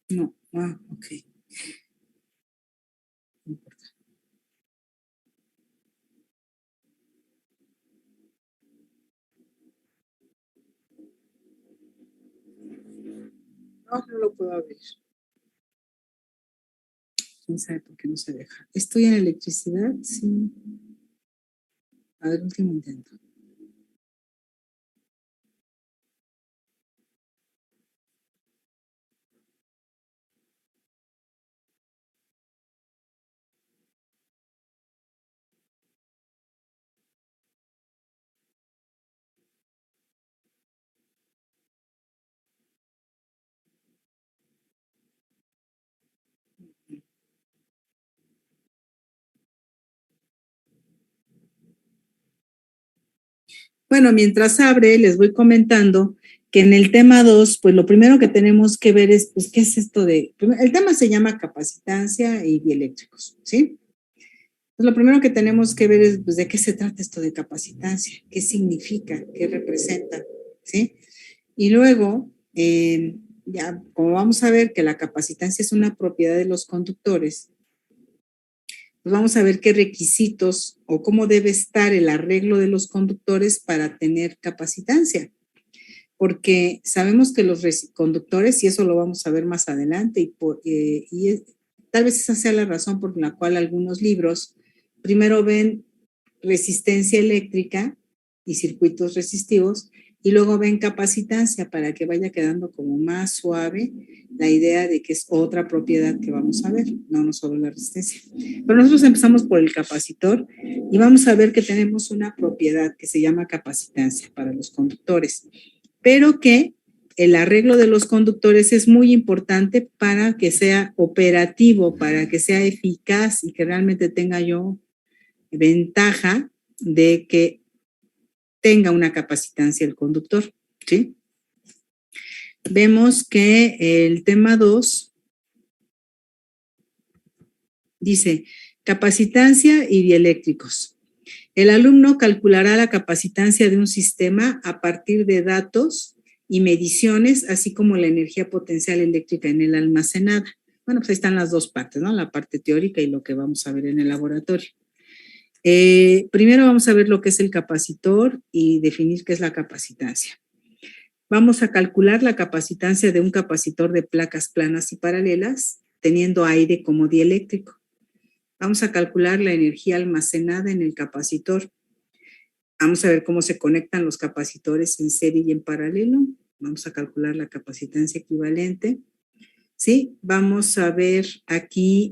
No, ok. No importa. No lo puedo abrir. ¿Quién sabe por qué no se deja? ¿Estoy en electricidad? Sí. A ver, último intento. Bueno, mientras abre, les voy comentando que en el tema 2, pues lo primero que tenemos que ver es, pues, ¿qué es esto de...? El tema se llama capacitancia y dieléctricos, ¿sí? Pues lo primero que tenemos que ver es, pues, ¿de qué se trata esto de capacitancia? ¿Qué significa? ¿Qué representa? ¿Sí? Y luego, ya como vamos a ver que la capacitancia es una propiedad de los conductores, pues vamos a ver qué requisitos o cómo debe estar el arreglo de los conductores para tener capacitancia. Porque sabemos que los conductores, y eso lo vamos a ver más adelante, tal vez esa sea la razón por la cual algunos libros primero ven resistencia eléctrica y circuitos resistivos y luego ven capacitancia para que vaya quedando como más suave la idea de que es otra propiedad que vamos a ver, no solo la resistencia. Pero nosotros empezamos por el capacitor y vamos a ver que tenemos una propiedad que se llama capacitancia para los conductores, pero que el arreglo de los conductores es muy importante para que sea operativo, para que sea eficaz y que realmente tenga yo ventaja de que tenga una capacitancia el conductor, ¿sí? Vemos que el tema 2 dice capacitancia y dieléctricos. El alumno calculará la capacitancia de un sistema a partir de datos y mediciones, así como la energía potencial eléctrica en él almacenada. Bueno, pues ahí están las dos partes, ¿no? La parte teórica y lo que vamos a ver en el laboratorio. Primero vamos a ver lo que es el capacitor y definir qué es la capacitancia. Vamos a calcular la capacitancia de un capacitor de placas planas y paralelas, teniendo aire como dieléctrico. Vamos a calcular la energía almacenada en el capacitor. Vamos a ver cómo se conectan los capacitores en serie y en paralelo. Vamos a calcular la capacitancia equivalente. ¿Sí? Vamos a ver aquí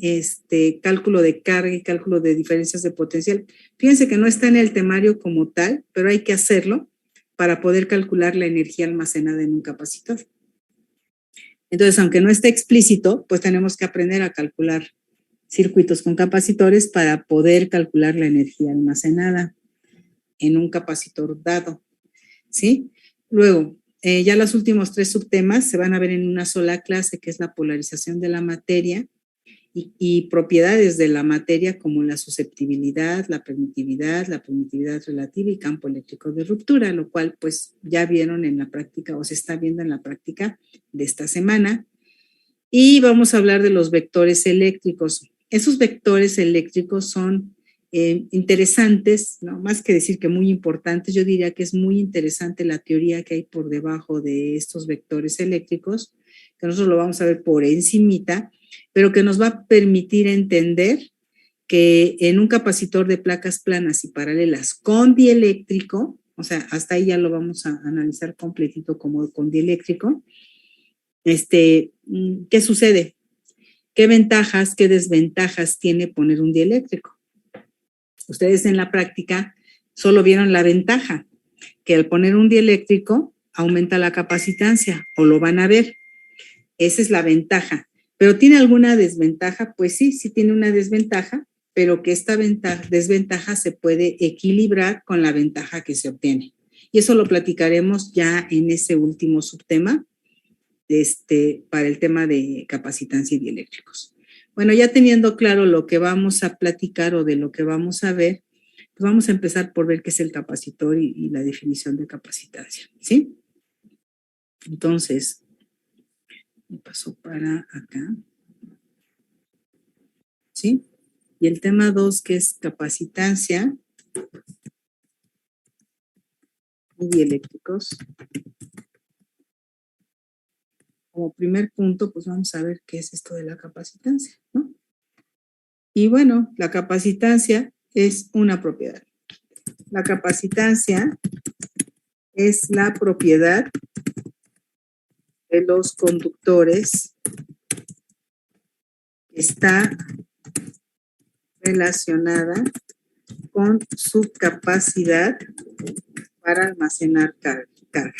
cálculo de carga y cálculo de diferencias de potencial. Fíjense que no está en el temario como tal, pero hay que hacerlo para poder calcular la energía almacenada en un capacitor. Entonces, aunque no esté explícito, pues tenemos que aprender a calcular circuitos con capacitores para poder calcular la energía almacenada en un capacitor dado, ¿sí? Luego, ya los últimos 3 subtemas se van a ver en una sola clase, que es la polarización de la materia y propiedades de la materia como la susceptibilidad, la permitividad relativa y campo eléctrico de ruptura, lo cual pues ya vieron en la práctica o se está viendo en la práctica de esta semana. Y vamos a hablar de los vectores eléctricos. Esos vectores eléctricos son interesantes, ¿no? Más que decir que muy importantes, yo diría que es muy interesante la teoría que hay por debajo de estos vectores eléctricos, que nosotros lo vamos a ver por encimita, pero que nos va a permitir entender que en un capacitor de placas planas y paralelas con dieléctrico, o sea, hasta ahí ya lo vamos a analizar completito como con dieléctrico, ¿qué sucede? ¿Qué ventajas, qué desventajas tiene poner un dieléctrico? Ustedes en la práctica solo vieron la ventaja, que al poner un dieléctrico aumenta la capacitancia, o lo van a ver. Esa es la ventaja. ¿Pero tiene alguna desventaja? Pues sí, sí tiene una desventaja, pero que esta desventaja se puede equilibrar con la ventaja que se obtiene. Y eso lo platicaremos ya en ese último subtema, para el tema de capacitancia y dieléctricos. Bueno, ya teniendo claro lo que vamos a platicar o de lo que vamos a ver, pues vamos a empezar por ver qué es el capacitor y la definición de capacitancia, ¿sí? Entonces, me paso para acá, ¿sí? Y el tema 2, que es capacitancia y dieléctricos. Como primer punto, pues vamos a ver qué es esto de la capacitancia, ¿no? Y bueno, la capacitancia es una propiedad. La capacitancia es la propiedad de los conductores que está relacionada con su capacidad para almacenar carga.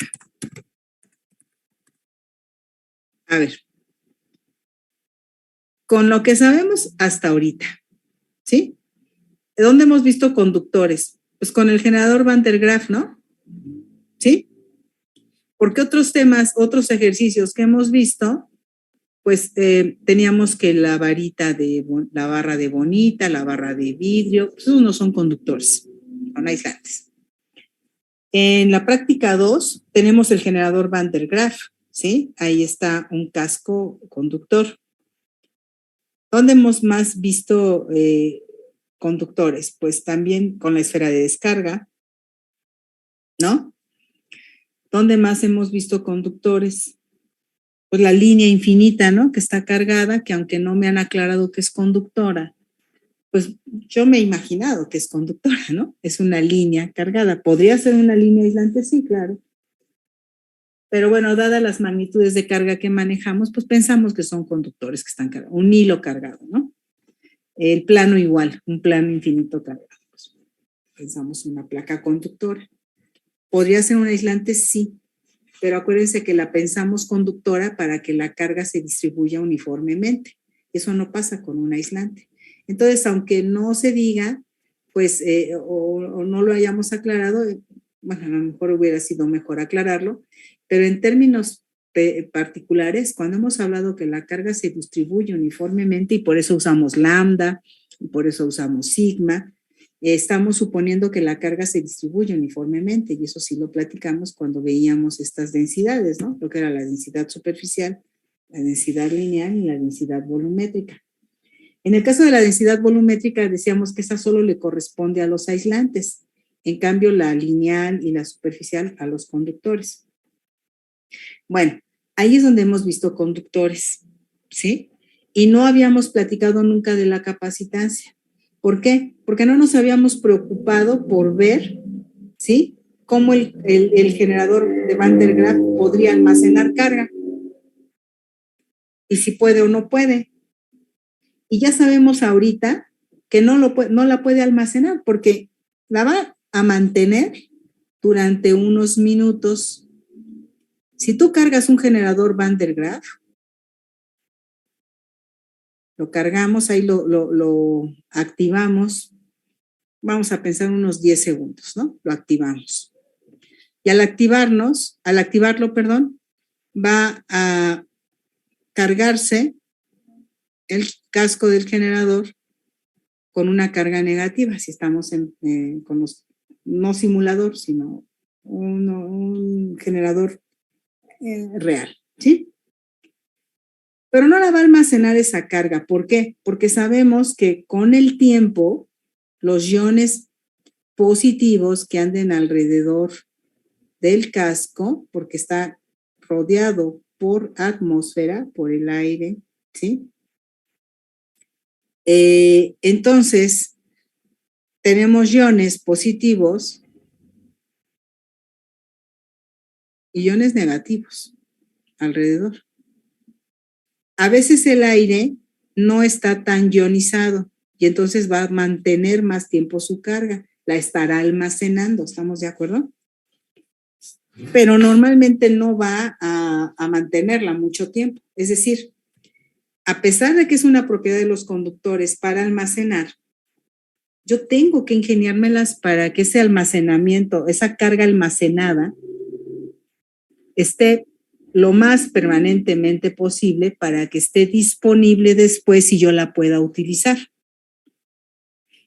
A ver, con lo que sabemos hasta ahorita, ¿sí? ¿De dónde hemos visto conductores? Pues con el generador Van der Graaf, ¿no? ¿Sí? Porque otros temas, otros ejercicios que hemos visto, pues teníamos que la barra de bonita, la barra de vidrio, pues esos no son conductores, son aislantes. En la práctica 2 tenemos el generador Van der Graaf, ¿sí? Ahí está un casco conductor. ¿Dónde hemos más visto conductores? Pues también con la esfera de descarga, ¿no? ¿Dónde más hemos visto conductores? Pues la línea infinita, ¿no? Que está cargada, que aunque no me han aclarado que es conductora, pues yo me he imaginado que es conductora, ¿no? Es una línea cargada. ¿Podría ser una línea aislante? Sí, claro. Pero bueno, dadas las magnitudes de carga que manejamos, pues pensamos que son conductores que están cargados, un hilo cargado, ¿no? El plano igual, un plano infinito cargado. Pues pensamos una placa conductora. ¿Podría ser un aislante? Sí, pero acuérdense que la pensamos conductora para que la carga se distribuya uniformemente. Eso no pasa con un aislante. Entonces, aunque no se diga, pues, o no lo hayamos aclarado, bueno, a lo mejor hubiera sido mejor aclararlo, pero en términos particulares, cuando hemos hablado que la carga se distribuye uniformemente y por eso usamos lambda, y por eso usamos sigma, estamos suponiendo que la carga se distribuye uniformemente y eso sí lo platicamos cuando veíamos estas densidades, ¿no? Lo que era la densidad superficial, la densidad lineal y la densidad volumétrica. En el caso de la densidad volumétrica decíamos que esa solo le corresponde a los aislantes, en cambio la lineal y la superficial a los conductores. Bueno, ahí es donde hemos visto conductores, ¿sí? Y no habíamos platicado nunca de la capacitancia. ¿Por qué? Porque no nos habíamos preocupado por ver, ¿sí? Cómo el generador de Van der Graaf podría almacenar carga y si puede o no puede. Y ya sabemos ahorita que no la puede almacenar porque la va a mantener durante unos minutos. Si tú cargas un generador Van der Graaf, lo cargamos, ahí lo activamos, vamos a pensar unos 10 segundos, ¿no? Lo activamos. Y al activarlo, perdón, va a cargarse el casco del generador con una carga negativa, si estamos con los, no simulador, sino un generador real, ¿sí? Pero no la va a almacenar esa carga. ¿Por qué? Porque sabemos que con el tiempo los iones positivos que anden alrededor del casco, porque está rodeado por atmósfera, por el aire, ¿sí? Entonces, tenemos iones positivos y iones negativos alrededor. A veces el aire no está tan ionizado y entonces va a mantener más tiempo su carga, la estará almacenando, ¿estamos de acuerdo? Pero normalmente no va a mantenerla mucho tiempo. Es decir, a pesar de que es una propiedad de los conductores para almacenar, yo tengo que ingeniármelas para que ese almacenamiento, esa carga almacenada, esté lo más permanentemente posible para que esté disponible después y yo la pueda utilizar.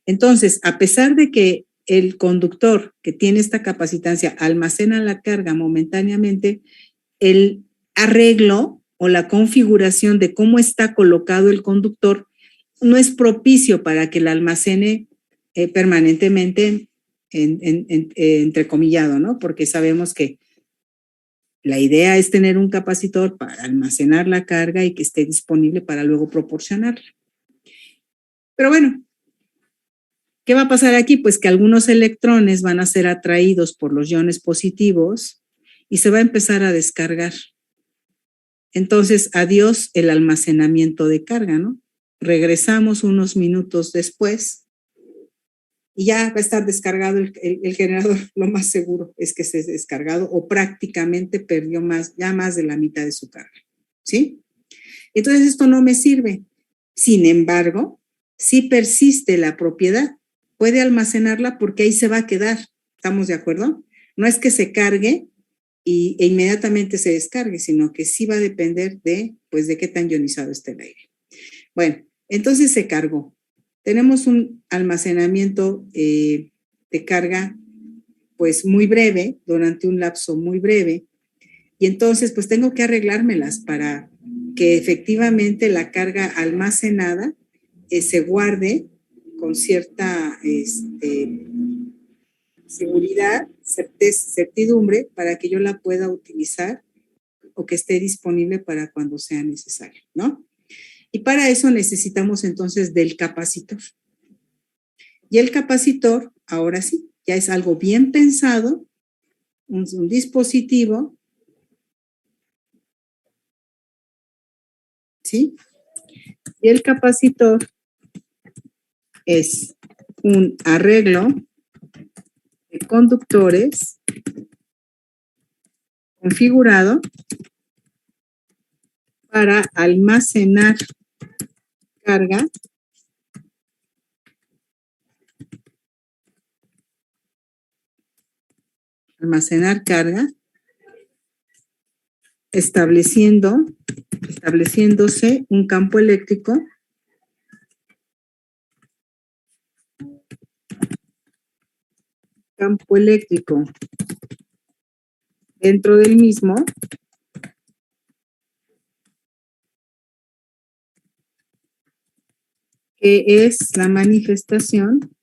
Entonces, a pesar de que el conductor que tiene esta capacitancia almacena la carga momentáneamente, el arreglo o la configuración de cómo está colocado el conductor no es propicio para que la almacene permanentemente entrecomillado, ¿no? Porque sabemos que la idea es tener un capacitor para almacenar la carga y que esté disponible para luego proporcionarla. Pero bueno, ¿qué va a pasar aquí? Pues que algunos electrones van a ser atraídos por los iones positivos y se va a empezar a descargar. Entonces, adiós el almacenamiento de carga, ¿no? Regresamos unos minutos después y ya va a estar descargado el generador. Lo más seguro es que esté descargado o prácticamente perdió ya más de la mitad de su carga, ¿sí? Entonces, esto no me sirve. Sin embargo, si persiste la propiedad, puede almacenarla porque ahí se va a quedar. ¿Estamos de acuerdo? No es que se cargue e inmediatamente se descargue, sino que sí va a depender de qué tan ionizado esté el aire. Bueno, entonces se cargó. Tenemos un almacenamiento de carga pues muy breve, durante un lapso muy breve, y entonces pues tengo que arreglármelas para que efectivamente la carga almacenada se guarde con cierta seguridad, certidumbre, para que yo la pueda utilizar o que esté disponible para cuando sea necesario, ¿no? Y para eso necesitamos entonces del capacitor. Y el capacitor, ahora sí, ya es algo bien pensado, un dispositivo ¿sí? Y el capacitor es un arreglo de conductores configurado para almacenar carga estableciéndose un campo eléctrico dentro del mismo que es la manifestación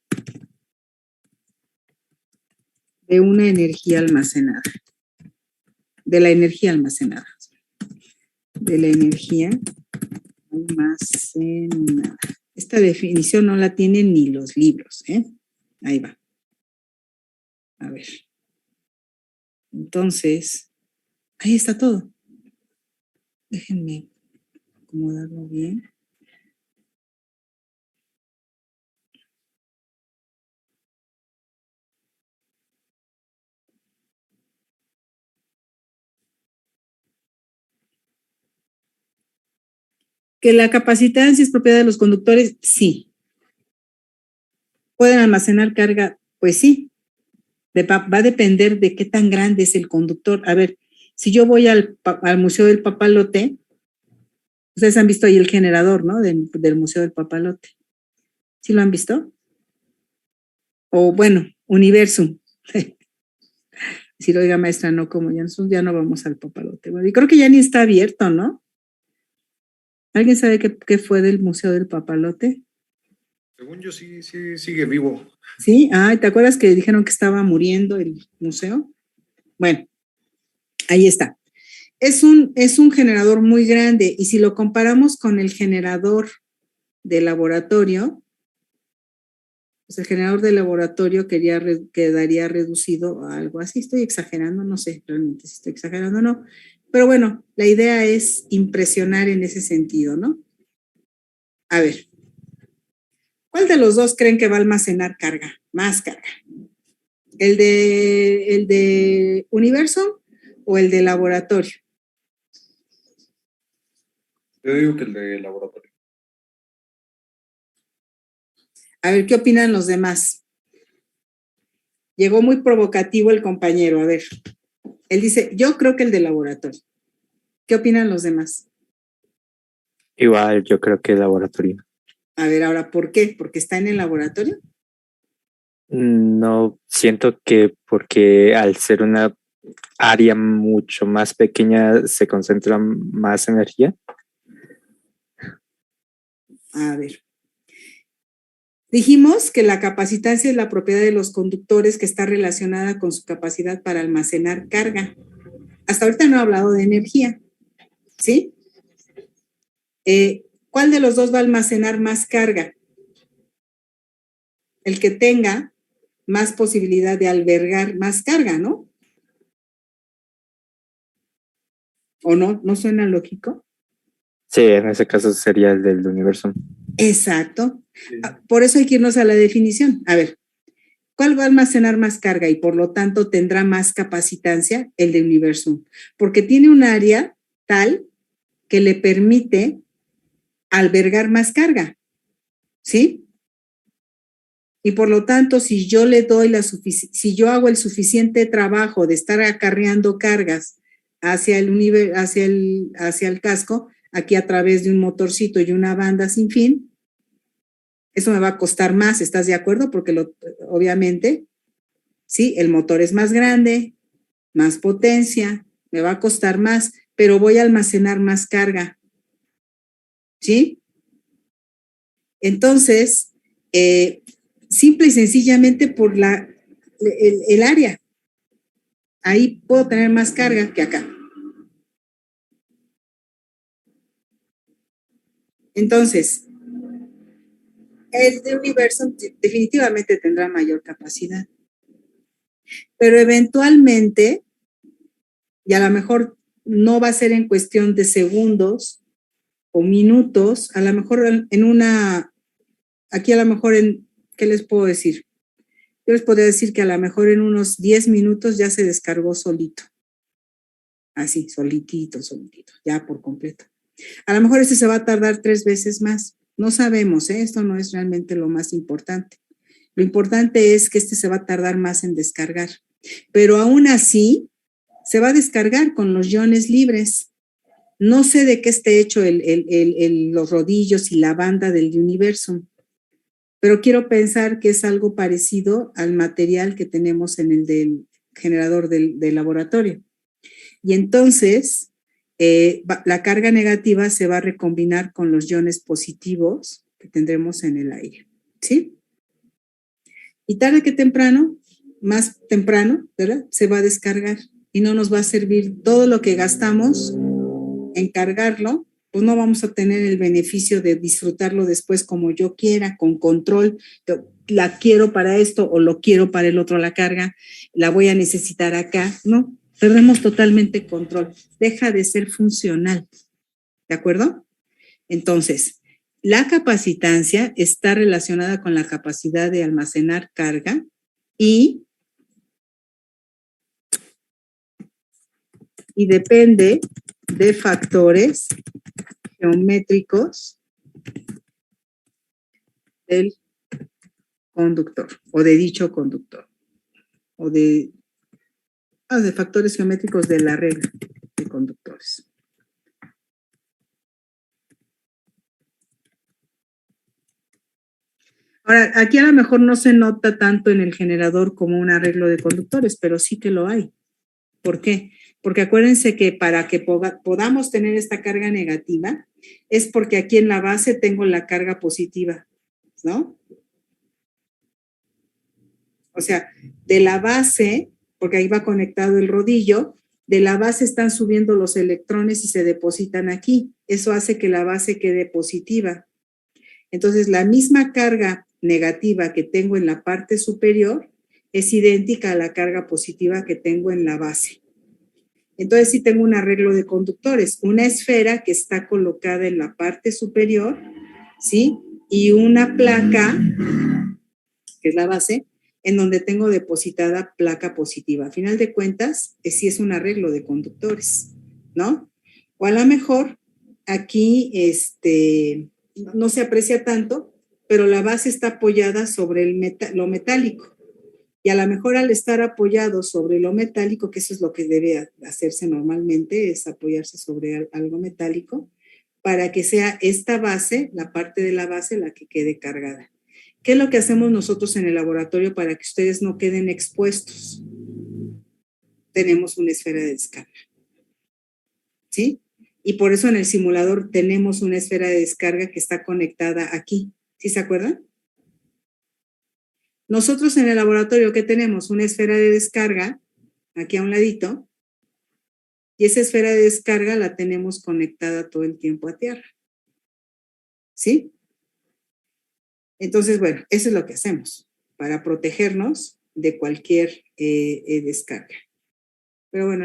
de una energía almacenada, de la energía almacenada. Esta definición no la tienen ni los libros, ¿eh? Ahí va. A ver. Entonces, ahí está todo. Déjenme acomodarlo bien. ¿Que la capacitancia es propiedad de los conductores? Sí. ¿Pueden almacenar carga? Pues sí. Va a depender de qué tan grande es el conductor. A ver, si yo voy al Museo del Papalote, ustedes han visto ahí el generador, ¿no? Del Museo del Papalote. ¿Sí lo han visto? O bueno, Universum. Si lo diga maestra, no, como ya, nosotros ya no vamos al Papalote. Bueno, y creo que ya ni está abierto, ¿no? ¿Alguien sabe qué fue del Museo del Papalote? Según yo, sí sigue vivo. ¿Sí? Ah, ¿te acuerdas que dijeron que estaba muriendo el museo? Bueno, ahí está. Es un generador muy grande y si lo comparamos con el generador de laboratorio, pues el generador de laboratorio quedaría reducido a algo así. Estoy exagerando, no sé realmente si estoy exagerando o no, pero bueno, la idea es impresionar en ese sentido, ¿no? A ver, ¿cuál de los dos creen que va a almacenar carga? Más carga. ¿El de Universo o el de laboratorio? Yo digo que el de laboratorio. A ver, ¿qué opinan los demás? Llegó muy provocativo el compañero, a ver. Él dice, yo creo que el de laboratorio. ¿Qué opinan los demás? Igual, yo creo que el laboratorio. A ver, ahora, ¿por qué? ¿Porque está en el laboratorio? No, siento que porque al ser una área mucho más pequeña se concentra más energía. A ver. Dijimos que la capacitancia es la propiedad de los conductores que está relacionada con su capacidad para almacenar carga. Hasta ahorita no he hablado de energía, ¿sí? ¿Cuál de los dos va a almacenar más carga? El que tenga más posibilidad de albergar más carga, ¿no? ¿O no? ¿No suena lógico? Sí, en ese caso sería el del universo. Exacto. Por eso hay que irnos a la definición. A ver, ¿cuál va a almacenar más carga y por lo tanto tendrá más capacitancia? El de universo. Porque tiene un área tal que le permite albergar más carga. ¿Sí? Y por lo tanto, si yo le doy si yo hago el suficiente trabajo de estar acarreando cargas hacia el casco, aquí a través de un motorcito y una banda sin fin, eso me va a costar más, ¿estás de acuerdo? Porque obviamente, sí, el motor es más grande, más potencia, me va a costar más, pero voy a almacenar más carga. ¿Sí? Entonces, simple y sencillamente por el área. Ahí puedo tener más carga que acá. Entonces, el de universo definitivamente tendrá mayor capacidad. Pero eventualmente, y a lo mejor no va a ser en cuestión de segundos o minutos, a lo mejor aquí a lo mejor ¿qué les puedo decir? Yo les podría decir que a lo mejor en unos 10 minutos ya se descargó solito. Así, solitito, ya por completo. A lo mejor se va a tardar 3 veces más. No sabemos, esto no es realmente lo más importante. Lo importante es que se va a tardar más en descargar. Pero aún así, se va a descargar con los iones libres. No sé de qué esté hecho los rodillos y la banda del Universum, pero quiero pensar que es algo parecido al material que tenemos en el del generador del laboratorio. Y entonces, la carga negativa se va a recombinar con los iones positivos que tendremos en el aire, ¿sí? Y tarde que temprano, más temprano, ¿verdad? Se va a descargar y no nos va a servir todo lo que gastamos en cargarlo, pues no vamos a tener el beneficio de disfrutarlo después como yo quiera, con control. La quiero para esto o lo quiero para el otro la carga, la voy a necesitar acá, ¿no? Perdemos totalmente control, deja de ser funcional, ¿de acuerdo? Entonces, la capacitancia está relacionada con la capacidad de almacenar carga y depende de factores geométricos del conductor o de dicho conductor o de factores geométricos de la regla de conductores. Ahora, aquí a lo mejor no se nota tanto en el generador como un arreglo de conductores, pero sí que lo hay. ¿Por qué? Porque acuérdense que para que podamos tener esta carga negativa es porque aquí en la base tengo la carga positiva, ¿no? O sea, de la base, porque ahí va conectado el rodillo, de la base están subiendo los electrones y se depositan aquí. Eso hace que la base quede positiva. Entonces, la misma carga negativa que tengo en la parte superior es idéntica a la carga positiva que tengo en la base. Entonces, sí tengo un arreglo de conductores, una esfera que está colocada en la parte superior, ¿sí? Y una placa, que es la base, en donde tengo depositada placa positiva. A final de cuentas, sí es un arreglo de conductores, ¿no? O a lo mejor aquí no se aprecia tanto, pero la base está apoyada sobre lo metálico. Y a lo mejor al estar apoyado sobre lo metálico, que eso es lo que debe hacerse normalmente, es apoyarse sobre algo metálico, para que sea esta base, la parte de la base, la que quede cargada. ¿Qué es lo que hacemos nosotros en el laboratorio para que ustedes no queden expuestos? Tenemos una esfera de descarga, ¿sí? Y por eso en el simulador tenemos una esfera de descarga que está conectada aquí. ¿Sí se acuerdan? Nosotros en el laboratorio, ¿qué tenemos? Una esfera de descarga, aquí a un ladito, y esa esfera de descarga la tenemos conectada todo el tiempo a tierra. ¿Sí? Entonces, bueno, eso es lo que hacemos para protegernos de cualquier descarga. Pero bueno,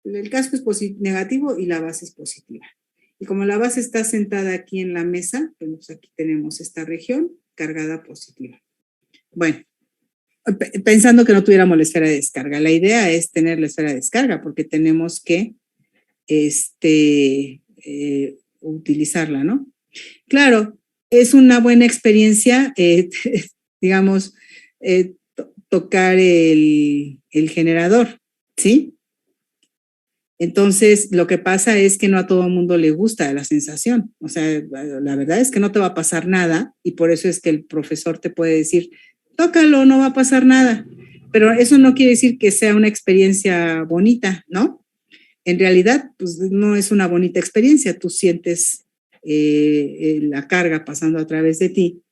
el casco es negativo y la base es positiva. Y como la base está sentada aquí en la mesa, pues aquí tenemos esta región cargada positiva. Bueno, pensando que no tuviéramos la esfera de descarga. La idea es tener la esfera de descarga porque tenemos que utilizarla, ¿no? Claro, es una buena experiencia, digamos, tocar el generador, ¿sí? Entonces, lo que pasa es que no a todo el mundo le gusta la sensación. O sea, la verdad es que no te va a pasar nada y por eso es que el profesor te puede decir, tócalo, no va a pasar nada. Pero eso no quiere decir que sea una experiencia bonita, ¿no? En realidad, pues no es una bonita experiencia. Tú sientes la carga pasando a través de ti,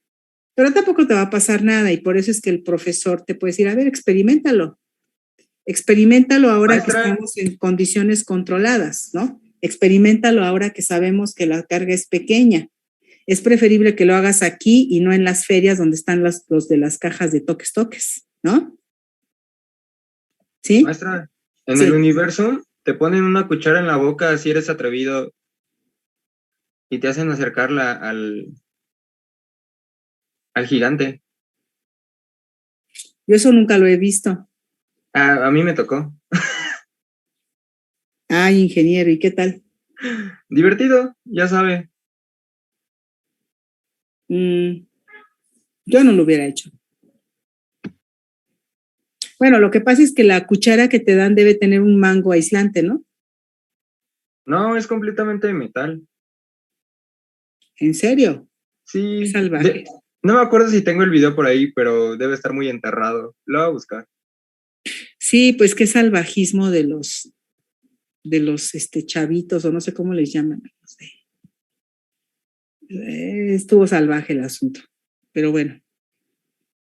pero tampoco te va a pasar nada y por eso es que el profesor te puede decir, a ver, experiméntalo ahora que estamos en condiciones controladas, ¿no? Experiméntalo ahora que sabemos que la carga es pequeña. Es preferible que lo hagas aquí y no en las ferias donde están los de las cajas de toques, ¿no? ¿Sí? Maestra, en el Universum te ponen una cuchara en la boca si eres atrevido y te hacen acercarla al gigante. Yo eso nunca lo he visto. A mí me tocó. Ay, ingeniero, ¿y qué tal? Divertido, ya sabe. Yo no lo hubiera hecho. Bueno, lo que pasa es que la cuchara que te dan debe tener un mango aislante, ¿no? No, es completamente de metal. ¿En serio? Sí. Qué salvaje. No me acuerdo si tengo el video por ahí, pero debe estar muy enterrado. Lo voy a buscar. Sí, pues qué salvajismo de los chavitos, o no sé cómo les llaman. No sé. Estuvo salvaje el asunto. Pero bueno,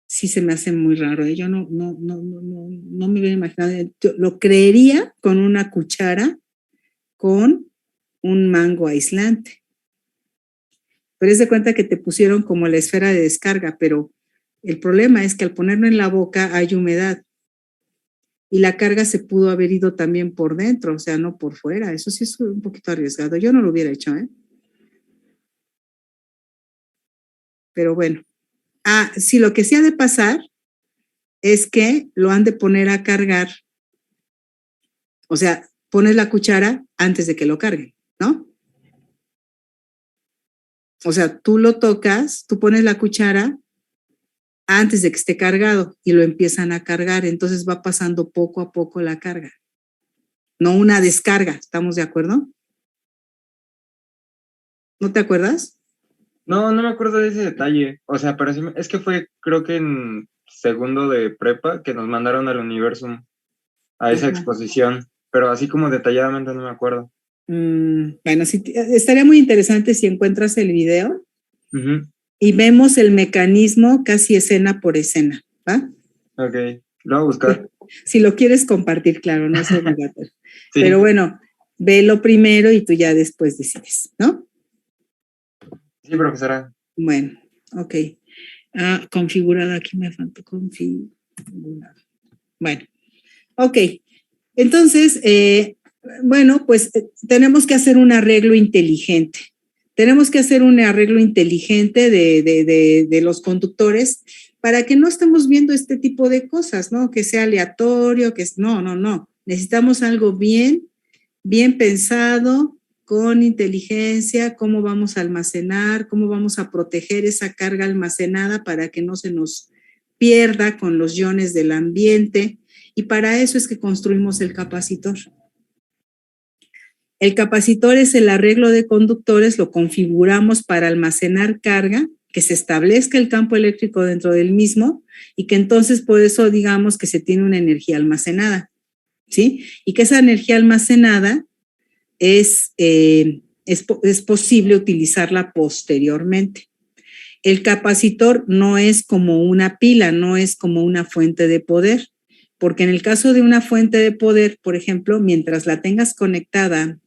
sí se me hace muy raro. Yo no me hubiera imaginado. Yo lo creería con una cuchara con un mango aislante. Pero es de cuenta que te pusieron como la esfera de descarga, pero el problema es que al ponerlo en la boca hay humedad y la carga se pudo haber ido también por dentro, o sea, no por fuera. Eso sí es un poquito arriesgado. Yo no lo hubiera hecho, ¿eh? Pero bueno. Sí, lo que sí ha de pasar es que lo han de poner a cargar, o sea, pones la cuchara antes de que lo carguen, ¿no? O sea, tú lo tocas, tú pones la cuchara antes de que esté cargado y lo empiezan a cargar, entonces va pasando poco a poco la carga. No una descarga, ¿estamos de acuerdo? ¿No te acuerdas? No me acuerdo de ese detalle. O sea, pero sí es que fue, creo que en segundo de prepa, que nos mandaron al Universum a esa exposición. Pero así como detalladamente no me acuerdo. Bueno, sí, estaría muy interesante si encuentras el video y vemos el mecanismo casi escena por escena, ¿va? Ok, lo voy a buscar. Si lo quieres compartir, claro, no es obligatorio. Sí. Pero bueno, velo primero y tú ya después decides, ¿no? Sí, profesora. Bueno, ok. Configurado, aquí me faltó configurado. Bueno, ok. Entonces, bueno, pues tenemos que hacer un arreglo inteligente. Tenemos que hacer un arreglo inteligente de los conductores para que no estemos viendo este tipo de cosas, ¿no? Que sea aleatorio, que es, no. Necesitamos algo bien pensado, con inteligencia, cómo vamos a almacenar, cómo vamos a proteger esa carga almacenada para que no se nos pierda con los iones del ambiente. Y para eso es que construimos el capacitor. El capacitor es el arreglo de conductores, lo configuramos para almacenar carga, que se establezca el campo eléctrico dentro del mismo y que entonces por eso digamos que se tiene una energía almacenada, ¿sí? Y que esa energía almacenada es posible utilizarla posteriormente. El capacitor no es como una pila, no es como una fuente de poder, porque en el caso de una fuente de poder, por ejemplo, mientras la tengas conectada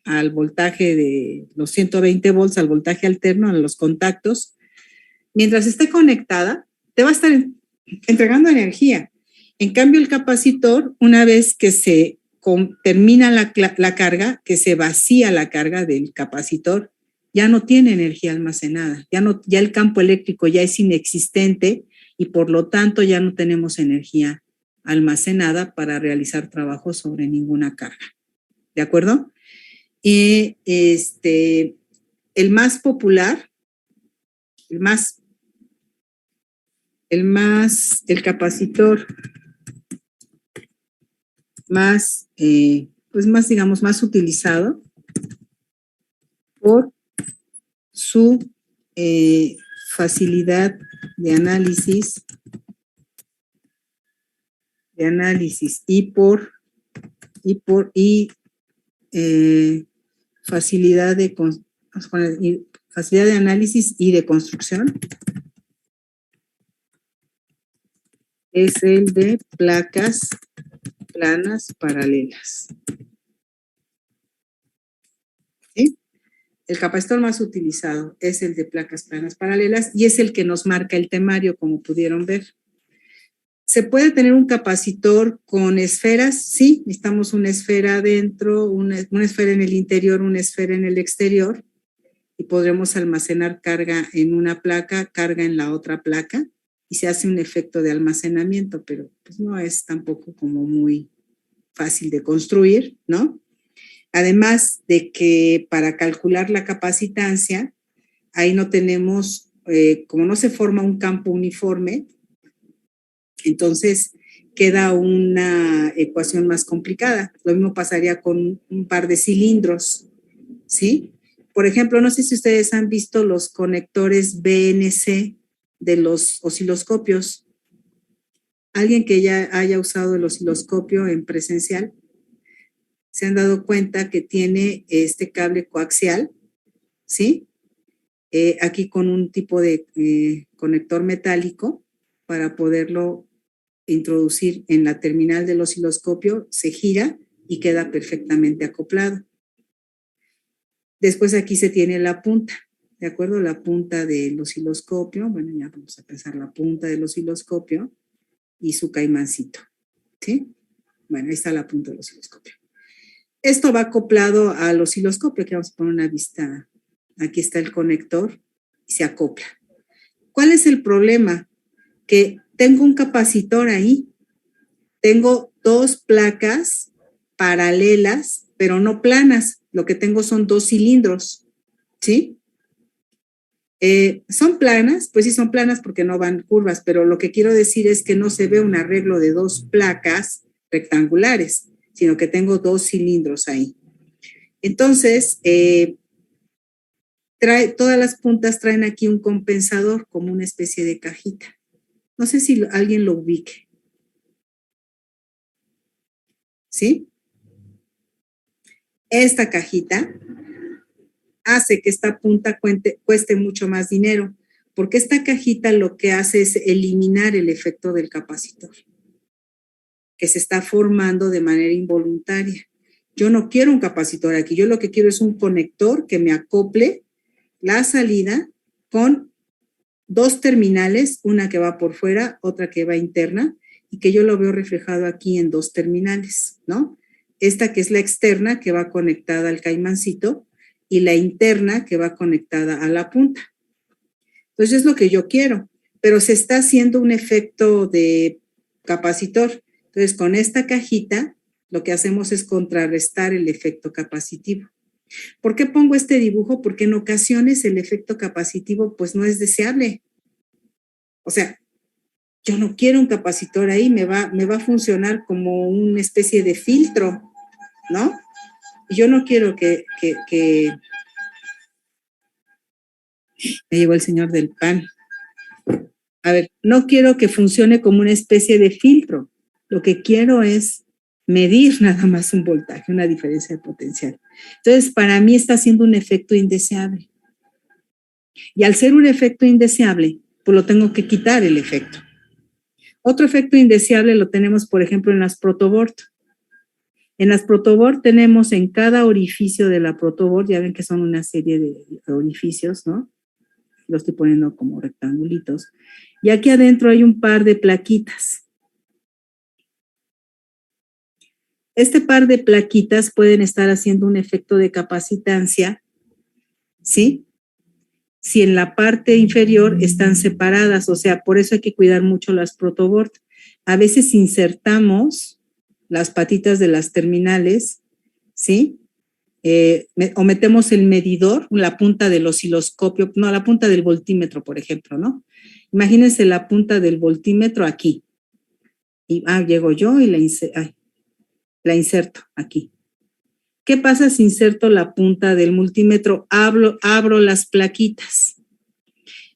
al voltaje de los 120 volts, al voltaje alterno, a los contactos, mientras esté conectada, te va a estar entregando energía. En cambio, el capacitor, una vez que se termina la carga, que se vacía la carga del capacitor, ya no tiene energía almacenada, ya el campo eléctrico ya es inexistente y por lo tanto ya no tenemos energía almacenada para realizar trabajo sobre ninguna carga. ¿De acuerdo? Y el más popular, el capacitor más, pues más, digamos, más utilizado por su facilidad de análisis y facilidad de análisis y de construcción es el de placas planas paralelas. ¿Sí? El capacitor más utilizado es el de placas planas paralelas y es el que nos marca el temario, como pudieron ver. ¿Se puede tener un capacitor con esferas? Sí, necesitamos una esfera adentro, una esfera en el interior, una esfera en el exterior. y podremos almacenar carga en una placa, carga en la otra placa, y se hace un efecto de almacenamiento, pero pues no es tampoco como muy fácil de construir, ¿no? Además de que para calcular la capacitancia, ahí no tenemos, como no se forma un campo uniforme, entonces queda una ecuación más complicada. Lo mismo pasaría con un par de cilindros, ¿sí? Por ejemplo, no sé si ustedes han visto los conectores BNC de los osciloscopios. ¿Alguien que ya haya usado el osciloscopio en presencial? Se han dado cuenta que tiene este cable coaxial, ¿sí? Aquí con un tipo de conector metálico para poderlo introducir en la terminal del osciloscopio, se gira y queda perfectamente acoplado. Después aquí se tiene la punta, ¿de acuerdo? La punta del osciloscopio, bueno, ya vamos a pensar la punta del osciloscopio y su caimancito, ¿sí? Bueno, ahí está la punta del osciloscopio. Esto va acoplado al osciloscopio, que vamos a poner una vista. Aquí está el conector y se acopla. ¿Cuál es el problema? Que tengo un capacitor ahí. Tengo dos placas paralelas, pero no planas. Lo que tengo son dos cilindros, ¿sí? ¿Son planas? Pues sí, son planas porque no van curvas, pero lo que quiero decir es que no se ve un arreglo de dos placas rectangulares, sino que tengo dos cilindros ahí. Entonces, todas las puntas traen aquí un compensador como una especie de cajita. No sé si alguien lo ubique. ¿Sí? Esta cajita hace que esta punta cueste mucho más dinero, porque esta cajita lo que hace es eliminar el efecto del capacitor, que se está formando de manera involuntaria. Yo no quiero un capacitor aquí, yo lo que quiero es un conector que me acople la salida con dos terminales, una que va por fuera, otra que va interna, y que yo lo veo reflejado aquí en dos terminales, ¿no? Esta que es la externa, que va conectada al caimancito, y la interna, que va conectada a la punta. Entonces es lo que yo quiero, pero se está haciendo un efecto de capacitor. Entonces con esta cajita, lo que hacemos es contrarrestar el efecto capacitivo. ¿Por qué pongo este dibujo? Porque en ocasiones el efecto capacitivo pues no es deseable. O sea, yo no quiero un capacitor ahí, me va a funcionar como una especie de filtro, ¿no? Y yo no quiero que... Me llegó el señor del pan. A ver, no quiero que funcione como una especie de filtro. Lo que quiero es medir nada más un voltaje, una diferencia de potencial. Entonces, para mí está haciendo un efecto indeseable. Y al ser un efecto indeseable, pues lo tengo que quitar el efecto. Otro efecto indeseable lo tenemos, por ejemplo, en las protoboard. En las protoboard tenemos en cada orificio de la protoboard, ya ven que son una serie de orificios, ¿no? Lo estoy poniendo como rectangulitos. Y aquí adentro hay un par de plaquitas. Este par de plaquitas pueden estar haciendo un efecto de capacitancia, ¿sí? Si en la parte inferior están separadas, o sea, por eso hay que cuidar mucho las protoboard. A veces insertamos las patitas de las terminales, ¿sí? O metemos el medidor, la punta del osciloscopio, no, la punta del voltímetro, por ejemplo, ¿no? Imagínense la punta del voltímetro aquí. Y llego yo y la inserto aquí. ¿Qué pasa si inserto la punta del multímetro? Abro las plaquitas,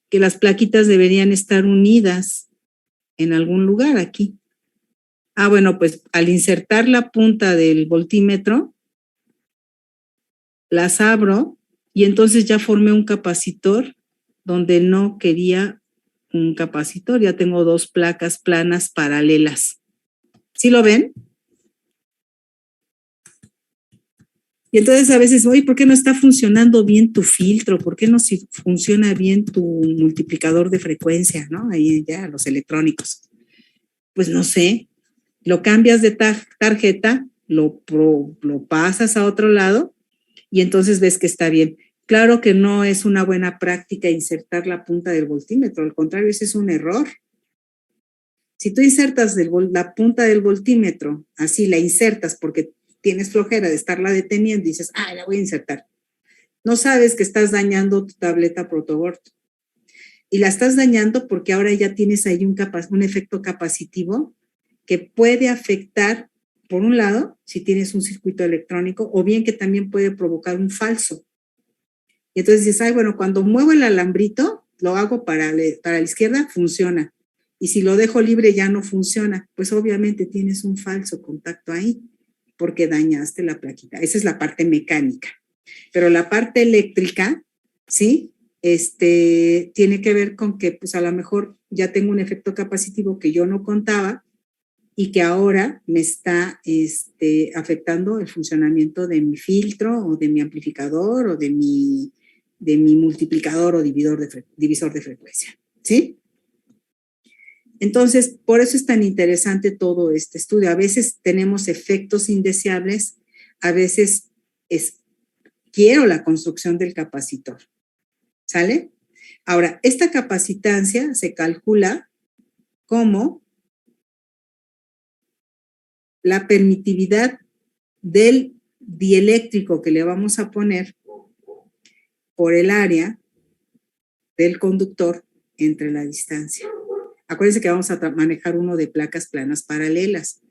que las plaquitas deberían estar unidas en algún lugar aquí. Bueno, pues al insertar la punta del voltímetro, las abro y entonces ya formé un capacitor donde no quería un capacitor. Ya tengo dos placas planas paralelas. ¿Sí lo ven? Y entonces a veces, oye, ¿por qué no está funcionando bien tu filtro? ¿Por qué no funciona bien tu multiplicador de frecuencia, ¿no? Ahí ya, los electrónicos. Pues no sé, lo cambias de tarjeta, lo pasas a otro lado y entonces ves que está bien. Claro que no es una buena práctica insertar la punta del voltímetro, al contrario, ese es un error. Si tú insertas la punta del voltímetro, así la insertas porque tienes flojera de estarla deteniendo y dices, la voy a insertar. No sabes que estás dañando tu tableta protoboard. Y la estás dañando porque ahora ya tienes ahí un efecto capacitivo que puede afectar, por un lado, si tienes un circuito electrónico, o bien que también puede provocar un falso. Y entonces dices, bueno, cuando muevo el alambrito, lo hago para la izquierda, funciona. Y si lo dejo libre ya no funciona. Pues obviamente tienes un falso contacto ahí porque dañaste la plaquita. Esa es la parte mecánica. Pero la parte eléctrica, ¿sí? Tiene que ver con que pues a lo mejor ya tengo un efecto capacitivo que yo no contaba y que ahora me está afectando el funcionamiento de mi filtro o de mi amplificador o de mi multiplicador o divisor de frecuencia, ¿sí? Entonces, por eso es tan interesante todo este estudio. A veces tenemos efectos indeseables, a veces quiero la construcción del capacitor, ¿sale? Ahora, esta capacitancia se calcula como la permitividad del dieléctrico que le vamos a poner por el área del conductor entre la distancia. Acuérdense que vamos a manejar uno de placas planas paralelas.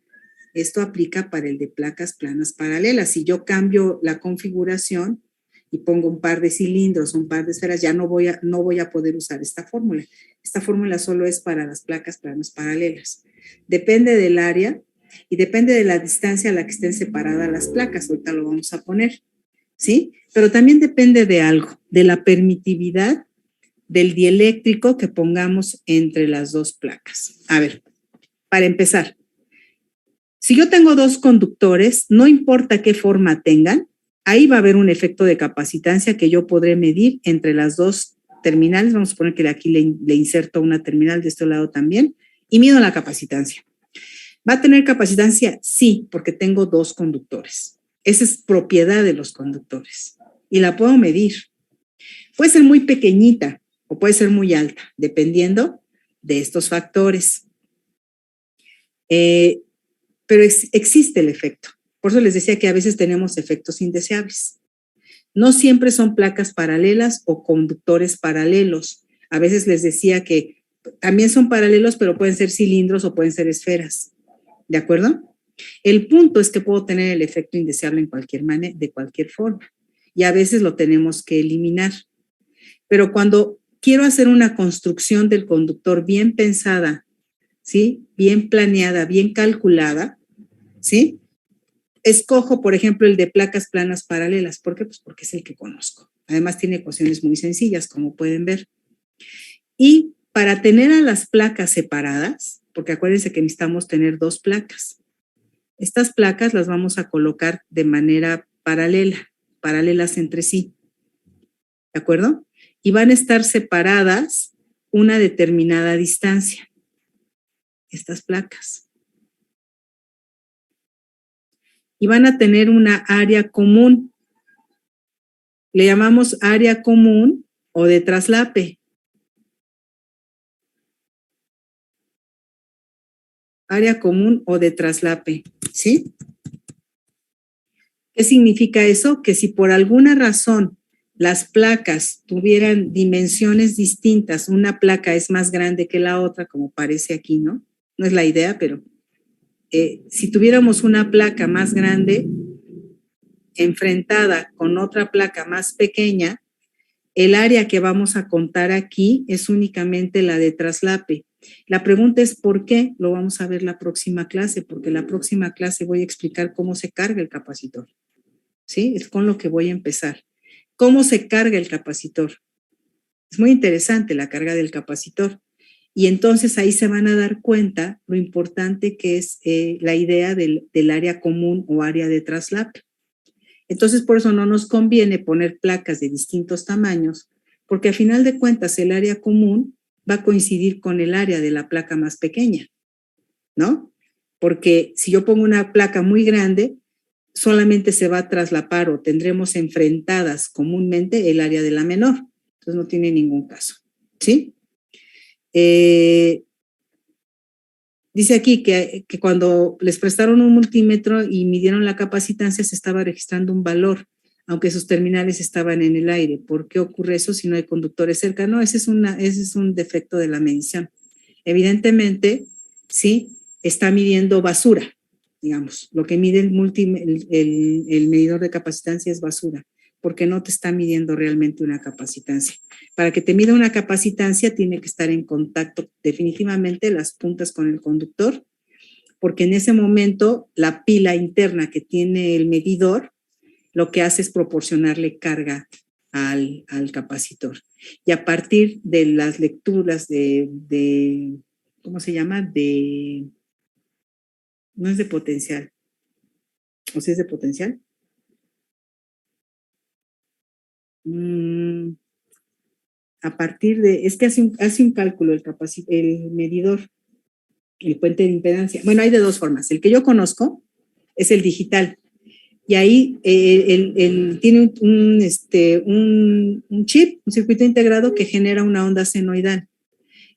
Esto aplica para el de placas planas paralelas. Si yo cambio la configuración y pongo un par de cilindros, un par de esferas, ya no voy a poder usar esta fórmula. Esta fórmula solo es para las placas planas paralelas. Depende del área y depende de la distancia a la que estén separadas las placas. Ahorita lo vamos a poner, ¿sí? Pero también depende de algo, de la permitividad del dieléctrico que pongamos entre las dos placas. A ver, para empezar, si yo tengo dos conductores, no importa qué forma tengan, ahí va a haber un efecto de capacitancia que yo podré medir entre las dos terminales. Vamos a poner que de aquí le inserto una terminal de este lado también y mido la capacitancia. ¿Va a tener capacitancia? Sí, porque tengo dos conductores. Esa es propiedad de los conductores y la puedo medir. Puede ser muy pequeñita o puede ser muy alta, dependiendo de estos factores. Pero existe el efecto. Por eso les decía que a veces tenemos efectos indeseables. No siempre son placas paralelas o conductores paralelos. A veces les decía que también son paralelos, pero pueden ser cilindros o pueden ser esferas. ¿De acuerdo? El punto es que puedo tener el efecto indeseable de cualquier forma. Y a veces lo tenemos que eliminar. Pero cuando quiero hacer una construcción del conductor bien pensada, ¿sí? Bien planeada, bien calculada, ¿sí? Escojo, por ejemplo, el de placas planas paralelas. ¿Por qué? Pues porque es el que conozco. Además, tiene ecuaciones muy sencillas, como pueden ver. Y para tener a las placas separadas, porque acuérdense que necesitamos tener dos placas. Estas placas las vamos a colocar de manera paralelas entre sí. ¿De acuerdo? Y van a estar separadas una determinada distancia. Estas placas. Y van a tener una área común. Le llamamos área común o de traslape. Área común o de traslape, ¿sí? ¿Qué significa eso? Que si por alguna razón las placas tuvieran dimensiones distintas, una placa es más grande que la otra, como parece aquí, ¿no? No es la idea, pero si tuviéramos una placa más grande enfrentada con otra placa más pequeña, el área que vamos a contar aquí es únicamente la de traslape. La pregunta es ¿por qué? Lo vamos a ver la próxima clase, porque la próxima clase voy a explicar cómo se carga el capacitor. ¿Sí? Es con lo que voy a empezar. ¿Cómo se carga el capacitor? Es muy interesante la carga del capacitor. Y entonces ahí se van a dar cuenta lo importante que es la idea del área común o área de traslape. Entonces, por eso no nos conviene poner placas de distintos tamaños, porque a final de cuentas el área común va a coincidir con el área de la placa más pequeña, ¿no? Porque si yo pongo una placa muy grande, solamente se va a traslapar o tendremos enfrentadas comúnmente el área de la menor. Entonces no tiene ningún caso, ¿sí? Dice aquí que cuando les prestaron un multímetro y midieron la capacitancia se estaba registrando un valor, aunque sus terminales estaban en el aire. ¿Por qué ocurre eso si no hay conductores cerca? No, ese es un defecto de la medición. Evidentemente, sí, está midiendo basura, digamos. Lo que mide el medidor de capacitancia es basura, porque no te está midiendo realmente una capacitancia. Para que te mida una capacitancia tiene que estar en contacto definitivamente las puntas con el conductor, porque en ese momento la pila interna que tiene el medidor lo que hace es proporcionarle carga al capacitor. Y a partir de las lecturas de ¿cómo se llama? No es de potencial. ¿O si es de potencial? A partir de, es que hace un cálculo el medidor, el puente de impedancia. Bueno, hay de dos formas. El que yo conozco es el digital. Y ahí tiene un chip, un circuito integrado que genera una onda senoidal.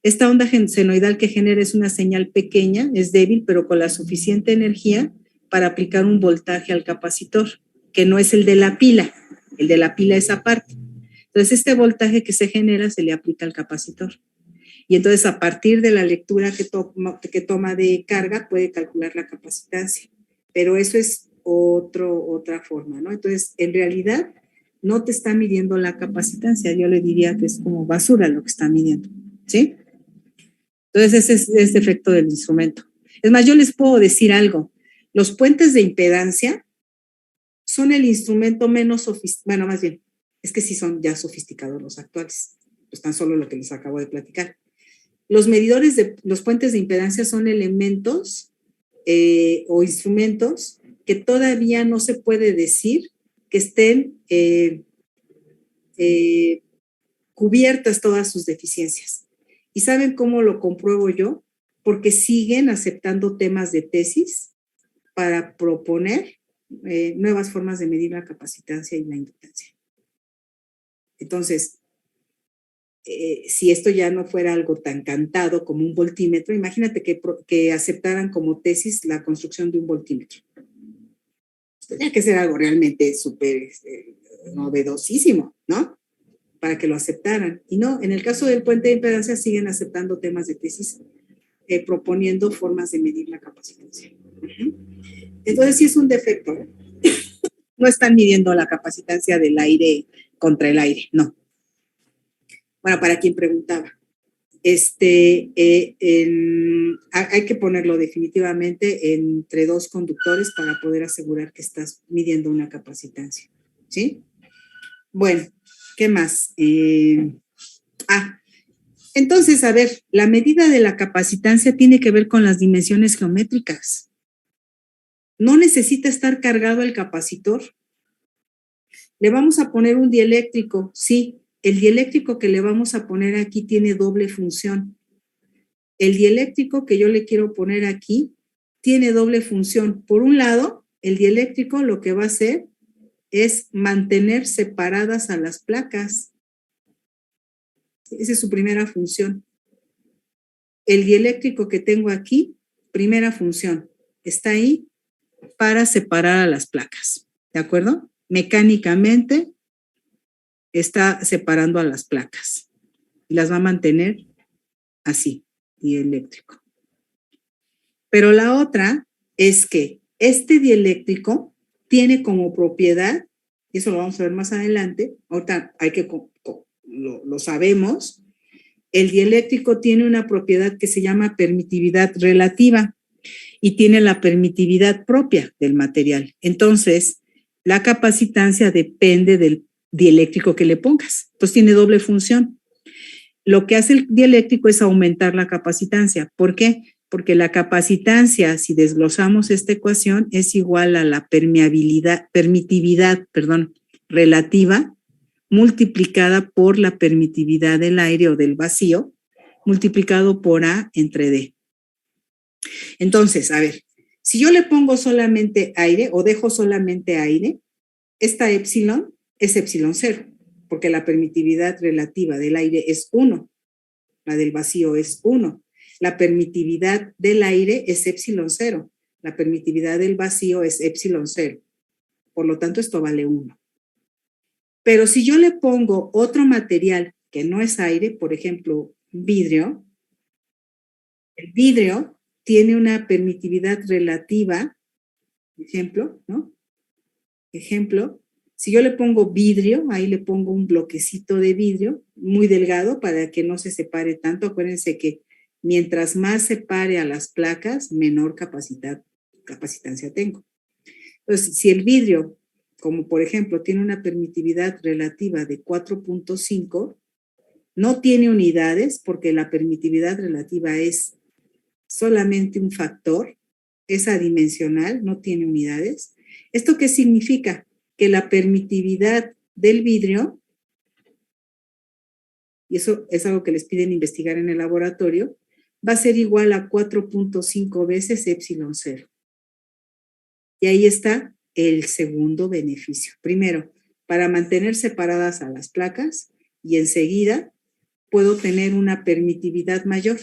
Esta onda senoidal que genera es una señal pequeña, es débil, pero con la suficiente energía para aplicar un voltaje al capacitor, que no es el de la pila. El de la pila es aparte. Entonces, este voltaje que se genera se le aplica al capacitor. Y entonces, a partir de la lectura que toma de carga, puede calcular la capacitancia. Pero eso es otra forma, ¿no? Entonces, en realidad, no te está midiendo la capacitancia. Yo le diría que es como basura lo que está midiendo, ¿sí? Entonces, ese es defecto del instrumento. Es más, yo les puedo decir algo. Los puentes de impedancia son el instrumento menos sofisticado. Bueno, más bien, es que sí son ya sofisticados los actuales. Pues tan solo lo que les acabo de platicar. Los medidores los puentes de impedancia son elementos o instrumentos que todavía no se puede decir que estén cubiertas todas sus deficiencias. ¿Y saben cómo lo compruebo yo? Porque siguen aceptando temas de tesis para proponer nuevas formas de medir la capacitancia y la inductancia. Entonces, si esto ya no fuera algo tan cantado como un voltímetro, imagínate que aceptaran como tesis la construcción de un voltímetro. Tendría que ser algo realmente súper novedosísimo, ¿no? Para que lo aceptaran. Y no, en el caso del puente de impedancia siguen aceptando temas de tesis, proponiendo formas de medir la capacitancia. Entonces sí es un defecto, ¿eh? No están midiendo la capacitancia del aire contra el aire, no. Bueno, para quien preguntaba. Hay que ponerlo definitivamente entre dos conductores para poder asegurar que estás midiendo una capacitancia, ¿sí? Bueno, ¿qué más? Entonces, a ver, la medida de la capacitancia tiene que ver con las dimensiones geométricas. No necesita estar cargado el capacitor. Le vamos a poner un dieléctrico, sí. El dieléctrico que le vamos a poner aquí tiene doble función. El dieléctrico que yo le quiero poner aquí tiene doble función. Por un lado, el dieléctrico lo que va a hacer es mantener separadas a las placas. Esa es su primera función. El dieléctrico que tengo aquí, primera función, está ahí para separar a las placas. ¿De acuerdo? Mecánicamente está separando a las placas y las va a mantener así, dieléctrico. Pero la otra es que este dieléctrico tiene como propiedad, y eso lo vamos a ver más adelante, ahorita lo sabemos, el dieléctrico tiene una propiedad que se llama permitividad relativa y tiene la permitividad propia del material. Entonces, la capacitancia depende del dieléctrico que le pongas. Entonces, tiene doble función. Lo que hace el dieléctrico es aumentar la capacitancia. ¿Por qué? Porque la capacitancia, si desglosamos esta ecuación, es igual a la permitividad relativa multiplicada por la permitividad del aire o del vacío, multiplicado por A entre D. Entonces, a ver, Si yo le pongo solamente aire o dejo solamente aire, esta épsilon es épsilon 0, porque la permitividad relativa del aire es 1, la del vacío es 1. La permitividad del aire es épsilon 0, la permitividad del vacío es épsilon 0. Por lo tanto, esto vale 1. Pero si yo le pongo otro material que no es aire, por ejemplo, vidrio, el vidrio tiene una permitividad relativa, ejemplo, ¿no? Ejemplo, si yo le pongo vidrio, ahí le pongo un bloquecito de vidrio muy delgado para que no se separe tanto. Acuérdense que mientras más separe a las placas, menor capacitancia tengo. Entonces, si el vidrio, como por ejemplo, tiene una permitividad relativa de 4.5, no tiene unidades porque la permitividad relativa es solamente un factor, es adimensional, no tiene unidades. ¿Esto qué significa? Que la permitividad del vidrio, y eso es algo que les piden investigar en el laboratorio, va a ser igual a 4.5 veces épsilon 0. Y ahí está el segundo beneficio. Primero, para mantener separadas a las placas, y enseguida puedo tener una permitividad mayor,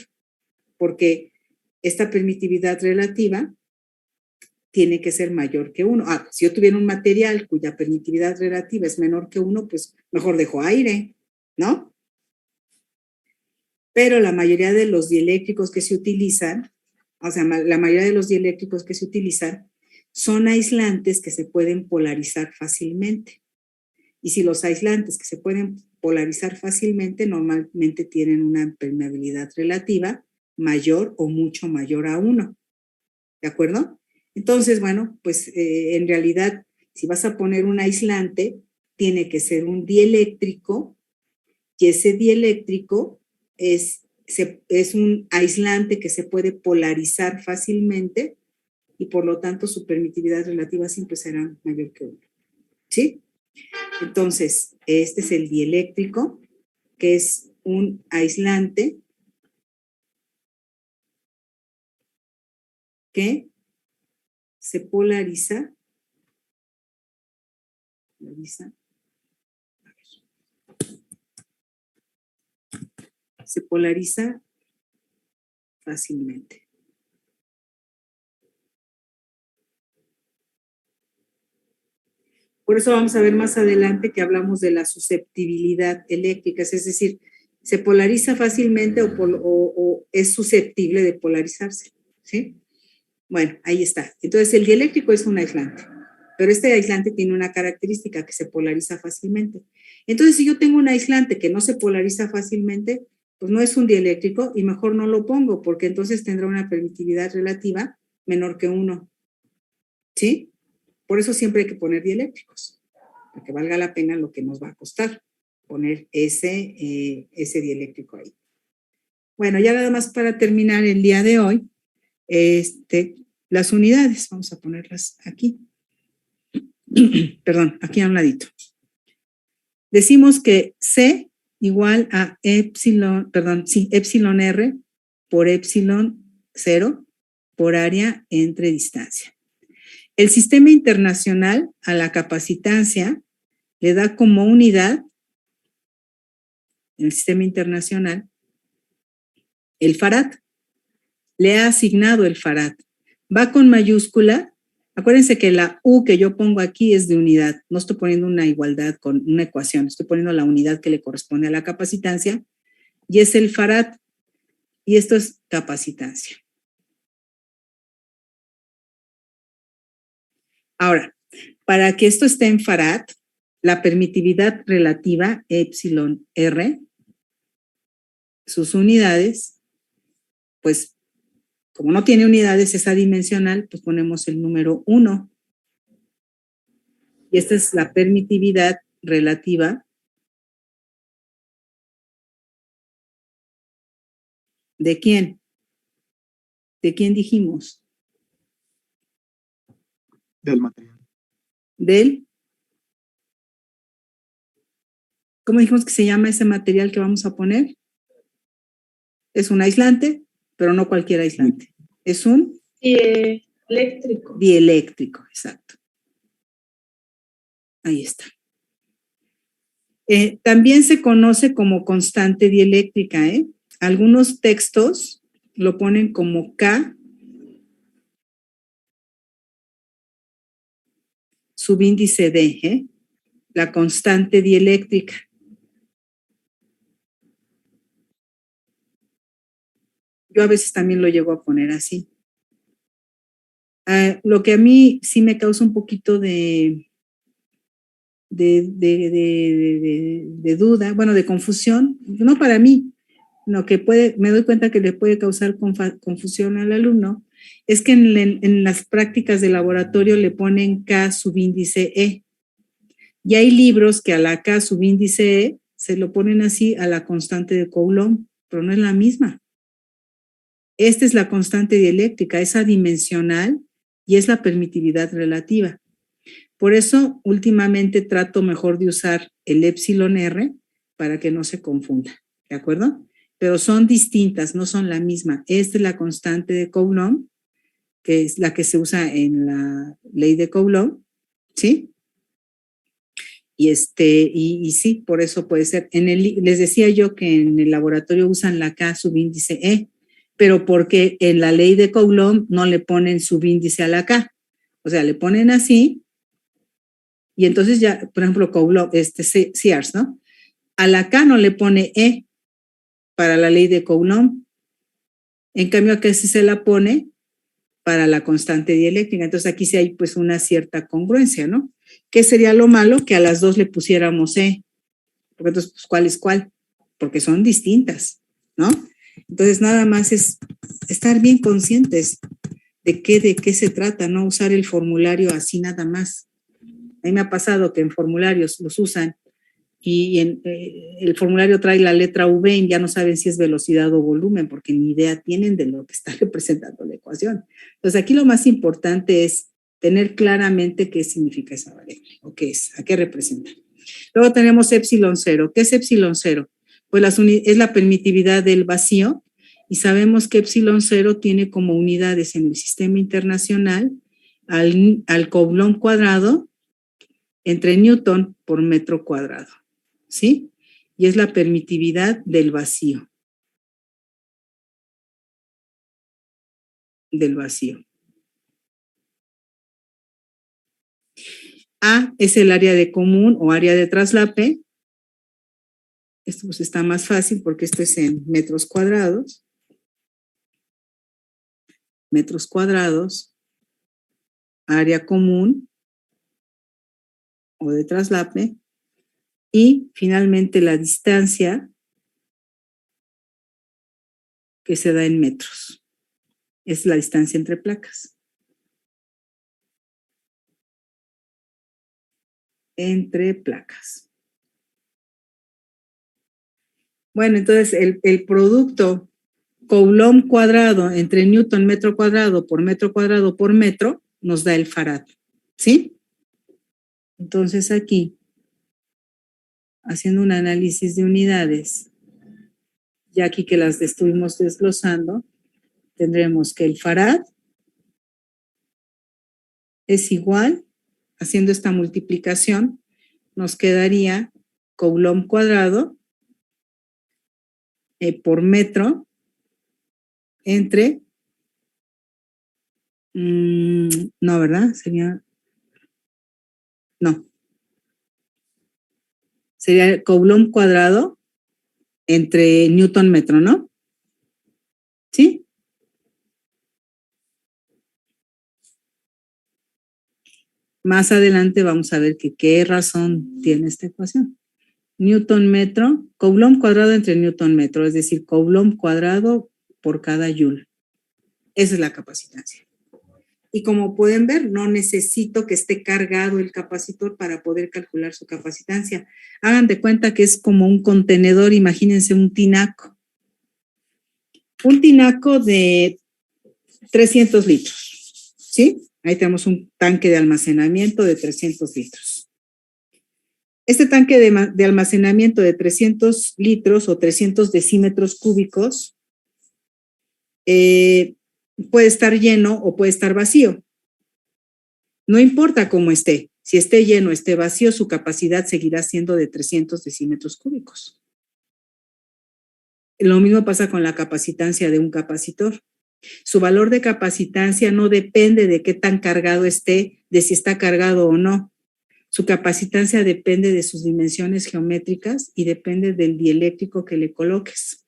porque esta permitividad relativa tiene que ser mayor que 1. Si yo tuviera un material cuya permitividad relativa es menor que 1, pues mejor dejo aire, ¿no? Pero la mayoría de los dieléctricos que se utilizan, la mayoría de los dieléctricos que se utilizan son aislantes que se pueden polarizar fácilmente. Y si los aislantes que se pueden polarizar fácilmente normalmente tienen una permeabilidad relativa mayor o mucho mayor a 1. ¿De acuerdo? Entonces, bueno, pues en realidad, si vas a poner un aislante, tiene que ser un dieléctrico, y ese dieléctrico es un aislante que se puede polarizar fácilmente y por lo tanto su permitividad relativa siempre será mayor que 1. ¿Sí? Entonces, este es el dieléctrico, que es un aislante que se polariza fácilmente. Por eso vamos a ver más adelante que hablamos de la susceptibilidad eléctrica, es decir, se polariza fácilmente o es susceptible de polarizarse, ¿sí? Bueno, ahí está. Entonces, el dieléctrico es un aislante, pero este aislante tiene una característica que se polariza fácilmente. Entonces, si yo tengo un aislante que no se polariza fácilmente, pues no es un dieléctrico y mejor no lo pongo, porque entonces tendrá una permitividad relativa menor que 1. ¿Sí? Por eso siempre hay que poner dieléctricos, para que valga la pena lo que nos va a costar poner ese dieléctrico ahí. Bueno, ya nada más para terminar el día de hoy, las unidades, vamos a ponerlas aquí. Perdón, aquí a un ladito. Decimos que C igual a épsilon R por épsilon 0 por área entre distancia. El sistema internacional a la capacitancia le da como unidad, en el sistema internacional, el farad. Le ha asignado el farad. Va con mayúscula. Acuérdense que la U que yo pongo aquí es de unidad. No estoy poniendo una igualdad con una ecuación. Estoy poniendo la unidad que le corresponde a la capacitancia. Y es el farad. Y esto es capacitancia. Ahora, para que esto esté en farad, la permitividad relativa, épsilon R, sus unidades, pues como no tiene unidades, es adimensional, pues ponemos el número 1. Y esta es la permitividad relativa ¿de quién? ¿De quién dijimos? Del material. Del. ¿Cómo dijimos que se llama ese material que vamos a poner? Es un aislante, pero no cualquier aislante. Es un Eléctrico. Dieléctrico, exacto. Ahí está. También se conoce como constante dieléctrica, ¿eh? Algunos textos lo ponen como K subíndice D, ¿eh? La constante dieléctrica. Yo a veces también lo llego a poner así. Lo que a mí sí me causa un poquito de duda, bueno, de confusión, no para mí, lo que me doy cuenta que le puede causar confusión al alumno, es que en las prácticas de laboratorio le ponen K subíndice E. Y hay libros que a la K subíndice E se lo ponen así a la constante de Coulomb, pero no es la misma. Esta es la constante dieléctrica, es adimensional y es la permitividad relativa. Por eso, últimamente trato mejor de usar el epsilon R para que no se confunda, ¿de acuerdo? Pero son distintas, no son la misma. Esta es la constante de Coulomb, que es la que se usa en la ley de Coulomb, ¿sí? Y sí, por eso puede ser. Les decía yo que en el laboratorio usan la K subíndice E, pero porque en la ley de Coulomb no le ponen subíndice a la K. O sea, le ponen así, y entonces ya, por ejemplo, Coulomb, Sears, ¿no? A la K no le pone E para la ley de Coulomb. En cambio, acá sí se la pone para la constante dieléctrica. Entonces, aquí sí hay pues una cierta congruencia, ¿no? ¿Qué sería lo malo? Que a las dos le pusiéramos E. Porque entonces, pues, ¿cuál es cuál? Porque son distintas, ¿no? Entonces, nada más es estar bien conscientes de qué se trata, no usar el formulario así nada más. A mí me ha pasado que en formularios los usan y el formulario trae la letra V y ya no saben si es velocidad o volumen porque ni idea tienen de lo que está representando la ecuación. Entonces, aquí lo más importante es tener claramente qué significa esa variable o qué es, a qué representa. Luego tenemos epsilon cero. ¿Qué es epsilon cero? Pues es la permitividad del vacío y sabemos que epsilon cero tiene como unidades en el sistema internacional al Coulomb cuadrado entre Newton por metro cuadrado, ¿sí? Y es la permitividad del vacío. Del vacío. A es el área de común o área de traslape. Esto pues está más fácil porque esto es en metros cuadrados. Metros cuadrados, área común o de traslape. Y finalmente la distancia que se da en metros. Es la distancia entre placas. Entre placas. Bueno, entonces el producto Coulomb cuadrado entre Newton metro cuadrado por metro nos da el farad, ¿sí? Entonces aquí, haciendo un análisis de unidades, ya aquí que las estuvimos desglosando, tendremos que el farad es igual, haciendo esta multiplicación, nos quedaría Coulomb cuadrado por metro entre, no, ¿verdad? Sería Coulomb cuadrado entre Newton metro, ¿no? ¿Sí? Más adelante vamos a ver qué razón tiene esta ecuación. Newton metro, Coulomb cuadrado entre Newton metro, es decir, Coulomb cuadrado por cada joule. Esa es la capacitancia. Y como pueden ver, no necesito que esté cargado el capacitor para poder calcular su capacitancia. Hagan de cuenta que es como un contenedor, imagínense un tinaco. Un tinaco de 300 litros, ¿sí? Ahí tenemos un tanque de almacenamiento de 300 litros. Este tanque de almacenamiento de 300 litros o 300 decímetros cúbicos puede estar lleno o puede estar vacío. No importa cómo esté. Si esté lleno o esté vacío, su capacidad seguirá siendo de 300 decímetros cúbicos. Lo mismo pasa con la capacitancia de un capacitor. Su valor de capacitancia no depende de qué tan cargado esté, de si está cargado o no. Su capacitancia depende de sus dimensiones geométricas y depende del dieléctrico que le coloques.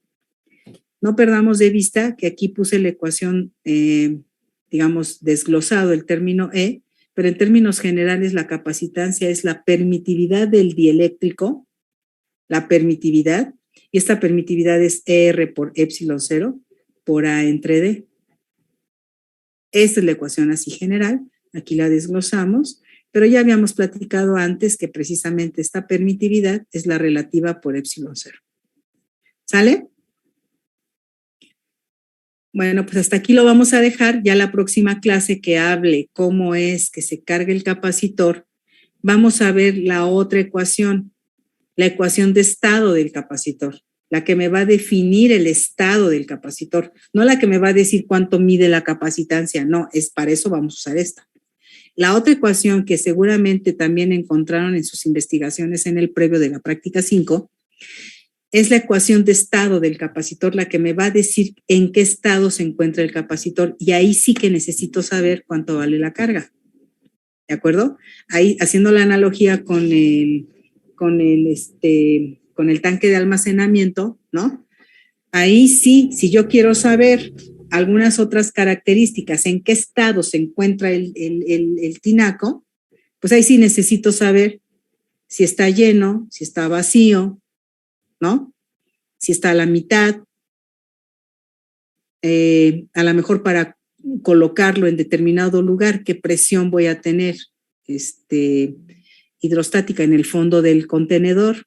No perdamos de vista que aquí puse la ecuación, digamos, desglosado el término E, pero en términos generales la capacitancia es la permitividad del dieléctrico, la permitividad, y esta permitividad es ER por epsilon 0 por A entre D. Esta es la ecuación así general, aquí la desglosamos, pero ya habíamos platicado antes que precisamente esta permitividad es la relativa por epsilon 0. ¿Sale? Bueno, pues hasta aquí lo vamos a dejar. Ya la próxima clase que hable cómo es que se carga el capacitor, vamos a ver la otra ecuación, la ecuación de estado del capacitor, la que me va a definir el estado del capacitor, no la que me va a decir cuánto mide la capacitancia, no, es para eso vamos a usar esta. La otra ecuación que seguramente también encontraron en sus investigaciones en el previo de la práctica 5, es la ecuación de estado del capacitor, la que me va a decir en qué estado se encuentra el capacitor, y ahí sí que necesito saber cuánto vale la carga. ¿De acuerdo? Ahí, haciendo la analogía con el tanque de almacenamiento, ¿no? Ahí sí, si yo quiero saber algunas otras características, en qué estado se encuentra el tinaco, pues ahí sí necesito saber si está lleno, si está vacío, ¿no? Si está a la mitad, a lo mejor para colocarlo en determinado lugar, qué presión voy a tener hidrostática en el fondo del contenedor,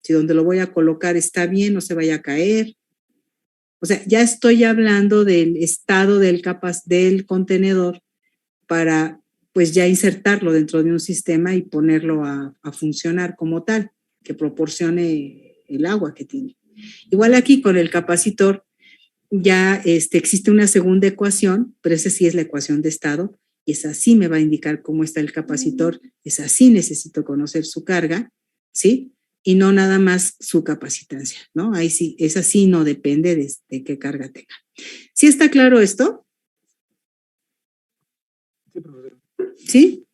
si donde lo voy a colocar está bien, no se vaya a caer. O sea, ya estoy hablando del estado del contenedor para pues ya insertarlo dentro de un sistema y ponerlo a funcionar como tal, que proporcione el agua que tiene. Igual aquí con el capacitor ya existe una segunda ecuación, pero esa sí es la ecuación de estado, y esa sí me va a indicar cómo está el capacitor, esa sí necesito conocer su carga, ¿sí? Y no nada más su capacitancia, ¿no? Ahí sí, esa sí no depende de qué carga tenga. ¿Sí está claro esto? Sí, profesor. ¿Sí?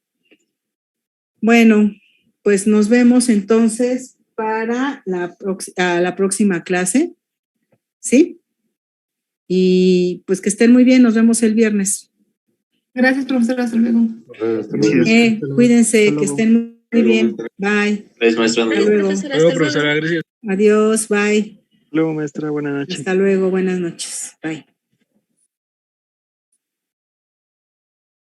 Bueno, pues nos vemos entonces para la próxima clase, ¿sí? Y pues que estén muy bien, nos vemos el viernes. Gracias, profesora. Hasta luego. Cuídense, que estén muy bien. Bye. Gracias, maestra. Hasta luego. Profesora, hasta luego. Gracias. Adiós, bye. Luego, maestra, buenas noches. Hasta luego, buenas noches. Bye.